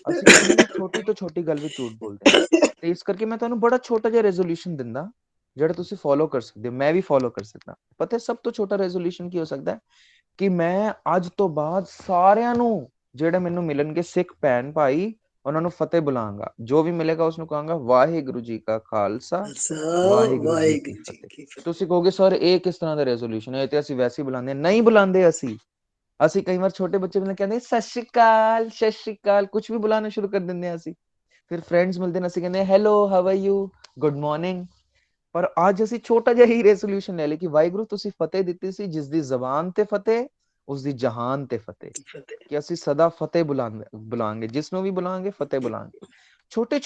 ਅਸੀਂ ਕਿੰਨੀ ਛੋਟੀ ਤੋਂ ਛੋਟੀ ਗੱਲ ਵੀ ਝੂਠ ਬੋਲਦੇ ਹਾਂ। ਤੇ ਇਸ ਕਰਕੇ ਮੈਂ ਤੁਹਾਨੂੰ ਬੜਾ ਛੋਟਾ ਜਿਹਾ ਰੈਜ਼ੋਲੂਸ਼ਨ ਦਿੰਦਾ, ਜਿਹੜਾ ਤੁਸੀਂ ਫੋਲੋ ਕਰ ਸਕਦੇ ਹੋ, ਮੈਂ ਵੀ ਫੋਲੋ ਕਰ ਸਕਦਾ। ਪਤਾ ਸਭ ਤੋਂ ਛੋਟਾ ਰੈਜ਼ੋਲੂਸ਼ਨ ਕੀ ਹੋ ਸਕਦਾ ਹੈ? ਕਿ ਮੈਂ ਅੱਜ ਤੋਂ ਬਾਅਦ ਸਾਰਿਆਂ ਨੂੰ, ਜਿਹੜੇ ਮੈਨੂੰ ਮਿਲਣਗੇ, ਸਿੱਖ ਭੈਣ ਭਾਈ ਉਹਨਾਂ ਨੂੰ ਫਤਿਹ ਬੁਲਾਵਾਂਗਾ, ਜੋ ਵੀ ਮਿਲੇਗਾ ਉਸ ਨੂੰ ਕਹਾਂਗਾ ਵਾਹਿਗੁਰੂ ਜੀ ਕਾ ਖਾਲਸਾ ਵਾਹਿਗੁਰੂ ਜੀ ਕੀ ਵਾਹਿਗੁਰੂ ਜੀ ਫਤਿਹ। ਕੀ ਤੇ ਫਤਿਹ। ਤੁਸੀਂ ਕਹੋਗੇ ਸਰ ਇਹ ਕਿਸ ਤਰ੍ਹਾਂ ਦਾ ਰੈਜ਼ੋਲੂਸ਼ਨ ਹੈ, ਇਹ ਤੇ ਅਸੀਂ ਵੈਸੇ ਹੀ ਬੁਲਾਉਂਦੇ ਹਾਂ। ਨਹੀਂ ਬੁਲਾਉਂਦੇ ਅਸੀਂ ਕਈ ਵਾਰ ਛੋਟੇ ਬੱਚੇ ਨੂੰ ਕਹਿੰਦੇ ਸਤਿ ਸ਼੍ਰੀ ਅਕਾਲ, ਸਤਿ ਸ਼੍ਰੀ ਅਕਾਲ, ਕੁਝ ਵੀ ਬੁਲਾਉਣਾ ਸ਼ੁਰੂ ਕਰ ਦਿੰਦੇ ਹਾਂ ਅਸੀਂ। ਫਿਰ ਫਰੈਂਡਸ ਮਿਲਦੇ ਨੇ, ਅਸੀਂ ਕਹਿੰਦੇ hello, how are you, good morning. ਪਰ ਅੱਜ ਅਸੀਂ ਛੋਟਾ ਜਿਹਾ ਹੀ ਰੈਜ਼ੋਲੂਸ਼ਨ ਲੈ ਲਿਆ ਕਿ ਵਾਹਿਗੁਰੂ ਤੁਸੀਂ ਫਤਿਹ ਦਿੱਤੀ ਸੀ, ਜਿਸ ਦੀ ਜ਼ਬਾਨ ਤੇ ਫਤਿਹ ਉਸ ਦੀ ਜਹਾਨ ਤੇ ਫਤਿਹ, ਫਤਿਹ। ਕਿ ਅਸੀਂ ਸਦਾ ਫਤਿਹ ਬੁਲਾਵਾਂਗੇ, ਜਿਸ ਨੂੰ ਵੀ ਬੁਲਾਵਾਂਗੇ ਫਤਿਹ ਬੁਲਾਵਾਂਗੇ। ਛੋਟੇ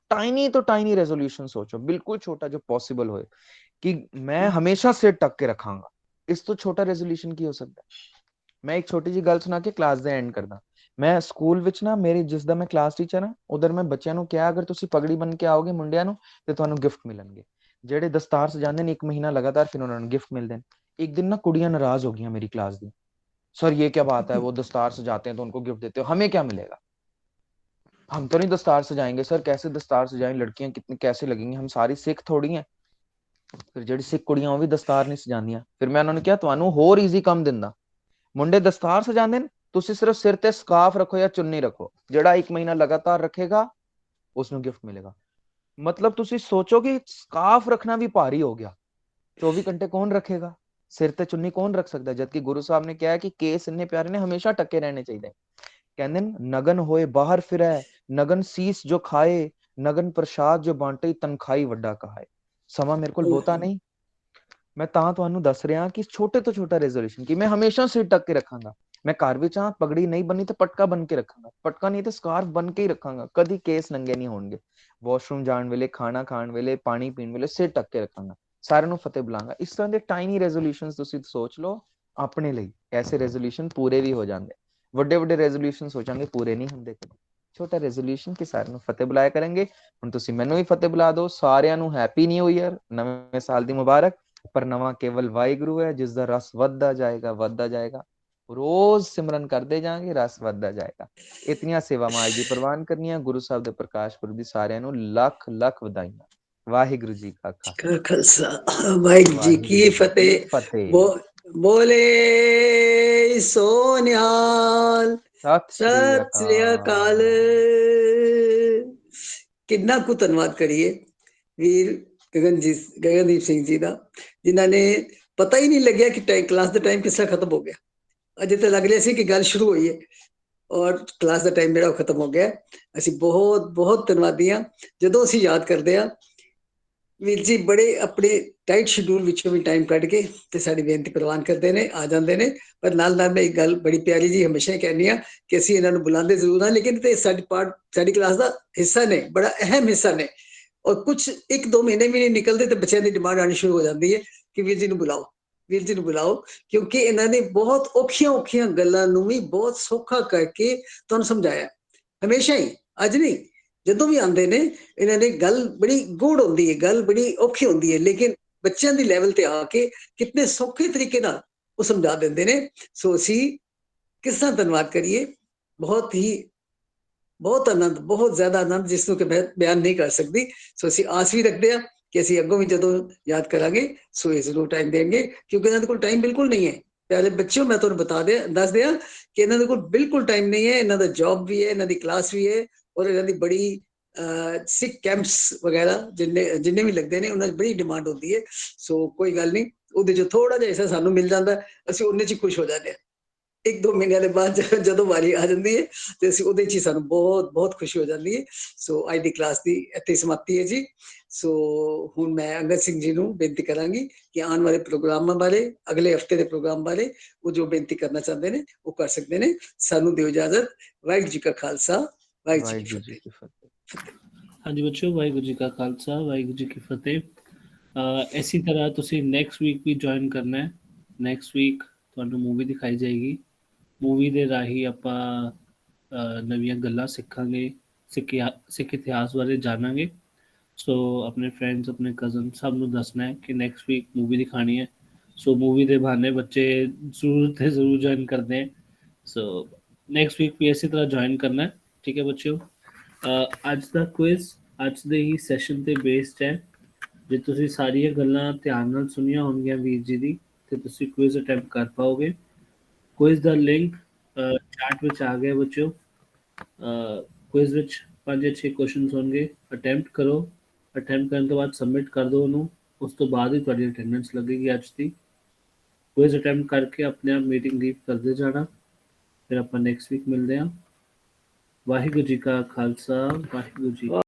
ਟਾਈਨੀ ਤੋਂ ਟਾਈਨੀ ਰੈਜ਼ੋਲੂਸ਼ਨ ਸੋਚੋ, ਬਿਲਕੁਲ ਛੋਟਾ ਜੋ ਪॉसिबल ਹੋਏ, ਕਿ ਮੈਂ ਹਮੇਸ਼ਾ ਸਿਰ ਟੱਕ ਕੇ ਰੱਖਾਂਗਾ। ਇਸ ਤੋਂ ਛੋਟਾ ਰੈਜ਼ੋਲੂਸ਼ਨ ਕੀ ਹੋ ਸਕਦਾ। ਮੈਂ ਇੱਕ ਛੋਟੀ ਜੀ ਗੱਲ ਸੁਣਾ ਕੇ ਕਲਾਸ ਦਾ ਐਂਡ ਕਰਦਾ। ਮੈਂ ਸਕੂਲ ਵਿੱਚ ਨਾ, ਮੇਰੀ ਜਿਸ ਦਾ ਮੈਂ ਕਲਾਸ ਟੀਚਰ ਹਾਂ, ਉਧਰ ਮੈਂ ਬੱਚਿਆਂ ਨੂੰ ਕਿਹਾ ਅਗਰ ਤੁਸੀਂ ਪਗੜੀ ਬਣ ਕੇ ਆਓਗੇ ਮੁੰਡਿਆਂ ਨੂੰ ਤੇ ਤੁਹਾਨੂੰ ਗਿਫਟ ਮਿਲਣਗੇ। ਜਿਹੜੇ ਦਸਤਾਰ ਸਜਾਉਂਦੇ ਨੇ 1 ਮਹੀਨਾ ਲਗਾਤਾਰ, ਫਿਰ ਉਹਨਾਂ ਨੂੰ ਗਿਫਟ ਮਿਲਦੇ ਨੇ। ਇੱਕ ਦਿਨ ਨਾ ਕੁੜੀਆਂ ਨਾਰਾਜ਼ ਹੋ ਗਈਆਂ ਮੇਰੀ क्लास ਦੀ, सर ये क्या बात है, वो दस्तार सजाते हैं तो उनको गिफ्ट देते हो, हमें क्या मिलेगा, हम तो नहीं दस्तार सजाएंगे सर, कैसे दस्तार सजाएं, लड़कियां कितनी कैसे लगेंगी, हम सारी सिख थोड़ी हैं। ਫਿਰ ਜਿਹੜੀ ਸਿੱਖ ਕੁੜੀਆਂ ਉਹ ਵੀ ਦਸਤਾਰ ਨਹੀਂ ਸਜਾਉਂਦੀਆਂ। ਫਿਰ ਮੈਂ ਉਹਨਾਂ ਨੂੰ ਕਿਹਾ ਤੁਹਾਨੂੰ ਹੋਰ ਈਜ਼ੀ ਕੰਮ ਦਿੰਦਾ, ਮੁੰਡੇ ਦਸਤਾਰ ਸਜਾਉਂਦੇ ਨੇ, ਤੁਸੀਂ ਸਿਰਫ ਸਿਰ ਤੇ ਸਕਾਫ ਰੱਖੋ ਜਾਂ ਚੁੰਨੀ ਰੱਖੋ, ਜਿਹੜਾ 1 ਮਹੀਨਾ ਲਗਾਤਾਰ ਰੱਖੇਗਾ ਉਸ ਨੂੰ ਗਿਫਟ ਮਿਲੇਗਾ। मतलब ਤੁਸੀਂ ਸੋਚੋ ਕਿ ਸਕਾਫ ਰੱਖਣਾ ਵੀ ਭਾਰੀ ਹੋ ਗਿਆ, 24 ਘੰਟੇ ਕੌਣ ਰੱਖੇਗਾ, ਸਿਰ ਤੇ ਚੁੰਨੀ ਕੌਣ ਰੱਖ ਸਕਦਾ, ਜਦਕਿ ਗੁਰੂ ਸਾਹਿਬ ਨੇ ਕਿਹਾ ਕਿ ਕੇਸ ਇੰਨੇ ਪਿਆਰੇ ਨੇ, ਹਮੇਸ਼ਾ ਟੱਕੇ ਰਹਿਣੇ ਚਾਹੀਦੇ। ਕਹਿੰਦੇ ਨੇ ਨਗਨ ਹੋਏ ਬਾਹਰ ਫਿਰੈ, ਨਗਨ ਸੀਸ ਜੋ ਖਾਏ, ਨਗਨ ਪ੍ਰਸ਼ਾਦ ਜੋ ਬਾਂਟੇ, ਤਨਖਾਈ ਵੱਡਾ ਕਹਾਏ। ਸਮਾਂ ਮੇਰੇ ਕੋਲ ਬਹੁਤਾ ਨਹੀਂ, ਮੈਂ ਤਾਂ ਤੁਹਾਨੂੰ ਦੱਸ ਰਿਹਾ ਕਿ ਛੋਟੇ ਤੋਂ ਛੋਟਾ ਰੈਜ਼ੋਲੂਸ਼ਨ ਕਿ ਮੈਂ ਹਮੇਸ਼ਾ ਸਿਰ ਟੱਕ ਕੇ ਰੱਖਾਂਗਾ। ਮੈਂ ਘਰ ਵਿੱਚ ਆ, ਪਗੜੀ ਨਹੀਂ ਬੰਨੀ ਤੇ ਪਟਕਾ ਬਨ ਕੇ ਰੱਖਾਂਗਾ, ਪਟਕਾ ਨਹੀਂ ਤੇ ਸਕਾਰਫ ਬਨ ਕੇ ਹੀ ਰੱਖਾਂਗਾ, ਕਦੀ ਕੇਸ ਨੰਗੇ ਨਹੀਂ ਹੋਣਗੇ। ਵਾਸ਼ਰੂਮ ਜਾਣ ਵੇਲੇ, ਖਾਣਾ ਖਾਣ ਵੇਲੇ, ਪਾਣੀ ਪੀਣ ਵੇਲੇ ਸਿਰ ਟੱਕ ਕੇ ਰੱਖਾਂਗਾ, ਸਾਰਿਆਂ ਨੂੰ ਫਤਿਹ ਬੁਲਾਵਾਂਗਾ। ਇਸ ਤਰ੍ਹਾਂ ਦੇ ਟਾਈਨੀ ਰੈਜ਼ੋਲੂਸ਼ਨਸ ਤੁਸੀਂ ਸੋਚ ਲਓ ਆਪਣੇ ਲਈ, ਐਸੇ ਰੈਜ਼ੋਲੂਸ਼ਨ ਪੂਰੇ ਵੀ ਹੋ ਜਾਂਦੇ। ਵੱਡੇ ਵੱਡੇ ਰੈਜ਼ੋਲੂਸ਼ਨ ਸੋਚਾਂਗੇ ਪੂਰੇ ਨਹੀਂ ਹੁੰਦੇ ਕਦੇ। ਛੋਟਾ ਰੈਜ਼ੋਲੂਸ਼ਨ ਕਿ ਸਾਰਿਆਂ ਨੂੰ ਫਤਿਹ ਬੁਲਾਇਆ ਕਰਾਂਗੇ। ਹੁਣ ਤੁਸੀਂ ਮੈਨੂੰ ਵੀ ਫਤਿਹ ਬੁਲਾ ਦਿਓ, ਸਾਰਿਆਂ ਨੂੰ ਹੈਪੀ ਨਿਊ ਈਅਰ, ਨਵੇਂ ਸਾਲ ਦੀ ਮੁਬਾਰਕ। ਪਰ ਨਵਾਂ ਕੇਵਲ ਵਾਹਿਗੁਰੂ ਹੈ, ਜਿਸ ਦਾ ਰਸ ਵੱਧਦਾ ਜਾਏਗਾ। ਰੋਜ਼ ਸਿਮਰਨ ਕਰਦੇ ਜਾਾਂਗੇ, ਰਸ ਵੱਧਦਾ ਜਾਏਗਾ। ਇਤਨੀਆਂ ਸੇਵਾਵਾਂ ਅੱਜ ਦੀ ਪ੍ਰਵਾਨ ਕਰਨੀਆਂ। ਗੁਰੂ ਸਾਹਿਬ ਦੇ ਪ੍ਰਕਾਸ਼ ਪੁਰਬ ਦੀ ਸਾਰਿਆਂ ਨੂੰ ਲੱਖ ਲੱਖ ਵਧਾਈਆਂ। ਵਾਹਿਗੁਰੂ ਜੀ ਕਾ ਖਾਲਸਾ, ਖਾਲਸਾ, ਵਾਹਿਗੁਰੂ ਜੀ ਕੀ ਵਾਹਿਗੁਰੂ ਜੀ ਕੀ ਫਤਿਹ। ਫਤਿਹ। ਬੋਲੇ ਸੋ ਨਿਹਾਲ, ਸਤਿ ਸ੍ਰੀ ਸਤਿ ਸ੍ਰੀ ਅਕਾਲ। ਅਕਾਲ। ਕਿੰਨਾ ਕੁ ਧੰਨਵਾਦ ਕਰੀਏ ਵੀਰ ਗਗਨਦੀਪ ਸਿੰਘ ਜੀ ਦਾ, ਜਿਨ੍ਹਾਂ ਨੇ ਪਤਾ ਹੀ ਨਹੀਂ ਲੱਗਿਆ ਕਿ ਕਲਾਸ ਦਾ ਟਾਈਮ ਕਿਸ ਤਰ੍ਹਾਂ ਖਤਮ ਹੋ ਗਿਆ। ਅਜੇ ਤਾਂ ਲੱਗ ਰਿਹਾ ਸੀ ਕਿ ਗੱਲ ਸ਼ੁਰੂ ਹੋਈ ਹੈ ਔਰ ਕਲਾਸ ਦਾ ਟਾਈਮ ਜਿਹੜਾ ਉਹ ਖਤਮ ਹੋ ਗਿਆ। ਅਸੀਂ ਬਹੁਤ ਬਹੁਤ ਧੰਨਵਾਦੀ ਹਾਂ। ਜਦੋਂ ਅਸੀਂ ਯਾਦ ਕਰਦੇ ਹਾਂ ਵੀਰ ਜੀ, ਬੜੇ ਆਪਣੇ ਟਾਈਟ ਸ਼ਡਿਊਲ ਵਿੱਚੋਂ ਵੀ ਟਾਈਮ ਕੱਢ ਕੇ ਤੇ ਸਾਡੀ ਬੇਨਤੀ ਪ੍ਰਵਾਨ ਕਰਦੇ ਨੇ, ਆ ਜਾਂਦੇ ਨੇ। ਪਰ ਨਾਲ ਨਾਲ ਮੈਂ ਇੱਕ ਗੱਲ ਬੜੀ ਪਿਆਰੀ ਜੀ ਹਮੇਸ਼ਾ ਹੀ ਕਹਿੰਦੀ ਹਾਂ ਕਿ ਅਸੀਂ ਇਹਨਾਂ ਨੂੰ ਬੁਲਾਉਂਦੇ ਜ਼ਰੂਰ ਹਾਂ, ਲੇਕਿਨ ਤੇ ਸਾਡੀ ਕਲਾਸ ਦਾ ਹਿੱਸਾ ਨੇ, ਬੜਾ ਅਹਿਮ ਹਿੱਸਾ ਨੇ। ਔਰ ਕੁਝ 1-2 ਮਹੀਨੇ ਵੀ ਨਹੀਂ ਨਿਕਲਦੇ ਤੇ ਬੱਚਿਆਂ ਦੀ ਡਿਮਾਂਡ ਆਉਣੀ ਸ਼ੁਰੂ ਹੋ ਜਾਂਦੀ ਹੈ ਕਿ ਵੀਰ ਜੀ ਨੂੰ ਬੁਲਾਓ, ਵੀਰ ਜੀ ਨੂੰ ਬੁਲਾਓ, ਕਿਉਂਕਿ ਇਹਨਾਂ ਨੇ ਬਹੁਤ ਔਖੀਆਂ ਗੱਲਾਂ ਨੂੰ ਵੀ ਬਹੁਤ ਸੌਖਾ ਕਰਕੇ ਤੁਹਾਨੂੰ ਸਮਝਾਇਆ, ਹਮੇਸ਼ਾ ਹੀ, ਅੱਜ ਨਹੀਂ, ਜਦੋਂ ਵੀ ਆਉਂਦੇ ਨੇ ਇਹਨਾਂ ਨੇ ਗੱਲ ਬੜੀ ਗੂੜ ਹੁੰਦੀ ਹੈ, ਗੱਲ ਬੜੀ ਔਖੀ ਹੁੰਦੀ ਹੈ, ਲੇਕਿਨ ਬੱਚਿਆਂ ਦੀ ਲੈਵਲ ਤੇ ਆ ਕੇ ਕਿਤਨੇ ਸੌਖੇ ਤਰੀਕੇ ਨਾਲ ਉਹ ਸਮਝਾ ਦਿੰਦੇ ਨੇ। ਸੋ ਅਸੀਂ ਕਿਸ ਤਰ੍ਹਾਂ ਧੰਨਵਾਦ ਕਰੀਏ, ਬਹੁਤ ਆਨੰਦ, ਬਹੁਤ ਜ਼ਿਆਦਾ ਆਨੰਦ, ਜਿਸ ਨੂੰ ਕਿ ਮੈਂ ਬਿਆਨ ਨਹੀਂ ਕਰ ਸਕਦੀ। ਸੋ ਅਸੀਂ ਆਸ ਵੀ ਰੱਖਦੇ ਹਾਂ ਕਿ ਅਸੀਂ ਅੱਗੋਂ ਵੀ ਜਦੋਂ ਯਾਦ ਕਰਾਂਗੇ ਸੋ ਇਹ ਜ਼ਰੂਰ ਟਾਈਮ ਦੇਣਗੇ, ਕਿਉਂਕਿ ਇਹਨਾਂ ਦੇ ਕੋਲ ਟਾਈਮ ਬਿਲਕੁਲ ਨਹੀਂ ਹੈ। ਪਿਆਰੇ ਬੱਚਿਓ, ਮੈਂ ਤੁਹਾਨੂੰ ਦੱਸ ਦਿਆਂ ਕਿ ਇਹਨਾਂ ਦੇ ਕੋਲ ਬਿਲਕੁਲ ਟਾਈਮ ਨਹੀਂ ਹੈ। ਇਹਨਾਂ ਦਾ ਜੌਬ ਵੀ ਹੈ, ਇਹਨਾਂ ਦੀ ਕਲਾਸ ਵੀ ਹੈ, ਔਰ ਇਹਨਾਂ ਦੀ ਬੜੀ ਸਿੱਖ ਕੈਂਪਸ ਵਗੈਰਾ ਜਿੰਨੇ ਵੀ ਲੱਗਦੇ ਨੇ ਉਹਨਾਂ ਦੀ ਬੜੀ ਡਿਮਾਂਡ ਹੁੰਦੀ ਹੈ। ਸੋ ਕੋਈ ਗੱਲ ਨਹੀਂ, ਉਹਦੇ 'ਚ ਥੋੜਾ ਜਿਹਾ ਹਿੱਸਾ ਸਾਨੂੰ ਮਿਲ ਜਾਂਦਾ, ਅਸੀਂ ਉਹਨੇ 'ਚ ਹੀ ਖੁਸ਼ ਹੋ ਜਾਂਦੇ ਹਾਂ। 1-2 ਮਹੀਨਿਆਂ ਦੇ ਬਾਅਦ ਜਦੋਂ ਵਾਰੀ ਆ ਜਾਂਦੀ ਹੈ ਤੇ ਅਸੀਂ ਉਹਦੇ 'ਚ ਹੀ ਸਾਨੂੰ ਬਹੁਤ ਬਹੁਤ ਖੁਸ਼ੀ ਹੋ ਜਾਂਦੀ ਹੈ। ਸੋ ਅੱਜ ਦੀ ਕਲਾਸ ਦੀ ਇੱਥੇ ਸਮਾਪਤੀ ਹੈ ਜੀ। ਸੋ ਹੁਣ ਮੈਂ ਅੰਗਦ ਸਿੰਘ ਜੀ ਨੂੰ ਬੇਨਤੀ ਕਰਾਂਗੀ ਕਿ ਆਉਣ ਵਾਲੇ ਪ੍ਰੋਗਰਾਮਾਂ ਬਾਰੇ, ਅਗਲੇ ਹਫਤੇ ਦੇ ਪ੍ਰੋਗਰਾਮ ਬਾਰੇ ਉਹ ਜੋ ਬੇਨਤੀ ਕਰਨਾ ਚਾਹੁੰਦੇ ਨੇ ਉਹ ਕਰ ਸਕਦੇ ਨੇ। ਸਾਨੂੰ ਦਿਓ ਇਜਾਜ਼ਤ। ਵਾਹਿਗੁਰੂ ਜੀ ਕਾ ਖਾਲਸਾ, ਵਾਹਿਗੁਰੂ ਜੀ ਕੀ ਵਾਹਿਗੁਰੂ ਜੀ ਫਤਿਹ। ਕੀ ਫਤਿਹ। ਹਾਂਜੀ ਬੱਚਿਓ, ਵਾਹਿਗੁਰੂ ਜੀ ਕਾ ਖਾਲਸਾ, ਵਾਹਿਗੁਰੂ ਜੀ ਕੀ ਫਤਿਹ। ਇਸੇ ਤਰ੍ਹਾਂ ਤੁਸੀਂ ਨੈਕਸਟ ਵੀਕ ਵੀ ਜੁਆਇਨ ਕਰਨਾ ਹੈ। ਨੈਕਸਟ ਵੀਕ ਤੁਹਾਨੂੰ ਮੂਵੀ ਦਿਖਾਈ ਜਾਏਗੀ। ਮੂਵੀ ਦੇ ਰਾਹੀਂ ਆਪਾਂ ਨਵੀਆਂ ਗੱਲਾਂ ਸਿੱਖਾਂਗੇ, ਸਿੱਖ ਇਤਿਹਾਸ ਬਾਰੇ ਜਾਣਾਂਗੇ। ਸੋ ਆਪਣੇ ਫਰੈਂਡਸ, ਆਪਣੇ ਕਜ਼ਨ ਸਭ ਨੂੰ ਦੱਸਣਾ ਹੈ ਕਿ ਨੈਕਸਟ ਵੀਕ ਮੂਵੀ ਦਿਖਾਣੀ ਹੈ। ਸੋ ਮੂਵੀ ਦੇ ਬਹਾਨੇ ਬੱਚੇ ਜ਼ਰੂਰ ਜੁਆਇਨ ਕਰਦੇ हैं। ਸੋ ਨੈਕਸਟ ਵੀਕ ਵੀ ਇਸੇ ਤਰ੍ਹਾਂ ਜੁਆਇਨ ਕਰਨਾ ਹੈ। ਠੀਕ ਹੈ ਬੱਚਿਓ। ਅੱਜ ਦਾ ਕੁਇਜ਼ ਅੱਜ ਦੇ ਹੀ ਸੈਸ਼ਨ ਤੇ ਬੇਸਡ ਹੈ। ਜੇ ਤੁਸੀਂ ਸਾਰੀਆਂ ਗੱਲਾਂ ਧਿਆਨ ਨਾਲ ਸੁਣੀਆਂ ਹੋਣਗੀਆਂ ਵੀਰ ਜੀ ਦੀ, ਤੇ ਤੁਸੀਂ ਕੁਇਜ਼ ਅਟੈਂਪਟ ਕਰ ਪਾਓਗੇ। ਕੁਇਜ਼ ਦਾ ਲਿੰਕ ਚੈਟ ਵਿੱਚ ਆ ਗਿਆ ਬੱਚਿਓ। ਕੁਇਜ਼ ਵਿੱਚ 5 ਜਾਂ 6 ਕੁਐਸਚਨਸ ਹੋਣਗੇ, ਅਟੈਂਪਟ ਕਰੋ। ਅਟੈਂਪਟ ਕਰਨ ਤੋਂ ਬਾਅਦ ਸਬਮਿਟ ਕਰ ਦਿਓ ਉਹਨੂੰ, ਉਸ ਤੋਂ ਬਾਅਦ ਹੀ ਤੁਹਾਡੀ ਅਟੈਂਡੈਂਸ ਲੱਗੇਗੀ ਅੱਜ ਦੀ। ਕੁਇਜ਼ ਅਟੈਂਪਟ ਕਰਕੇ ਆਪਣੇ ਆਪ ਮੀਟਿੰਗ ਲੀਵ ਕਰਦੇ ਜਾਣਾ। ਫਿਰ ਆਪਾਂ ਨੈਕਸਟ ਵੀਕ ਮਿਲਦੇ ਹਾਂ। ਵਾਹਿਗੁਰੂ ਜੀ ਕਾ ਖਾਲਸਾ, ਵਾਹਿਗੁਰੂ ਜੀ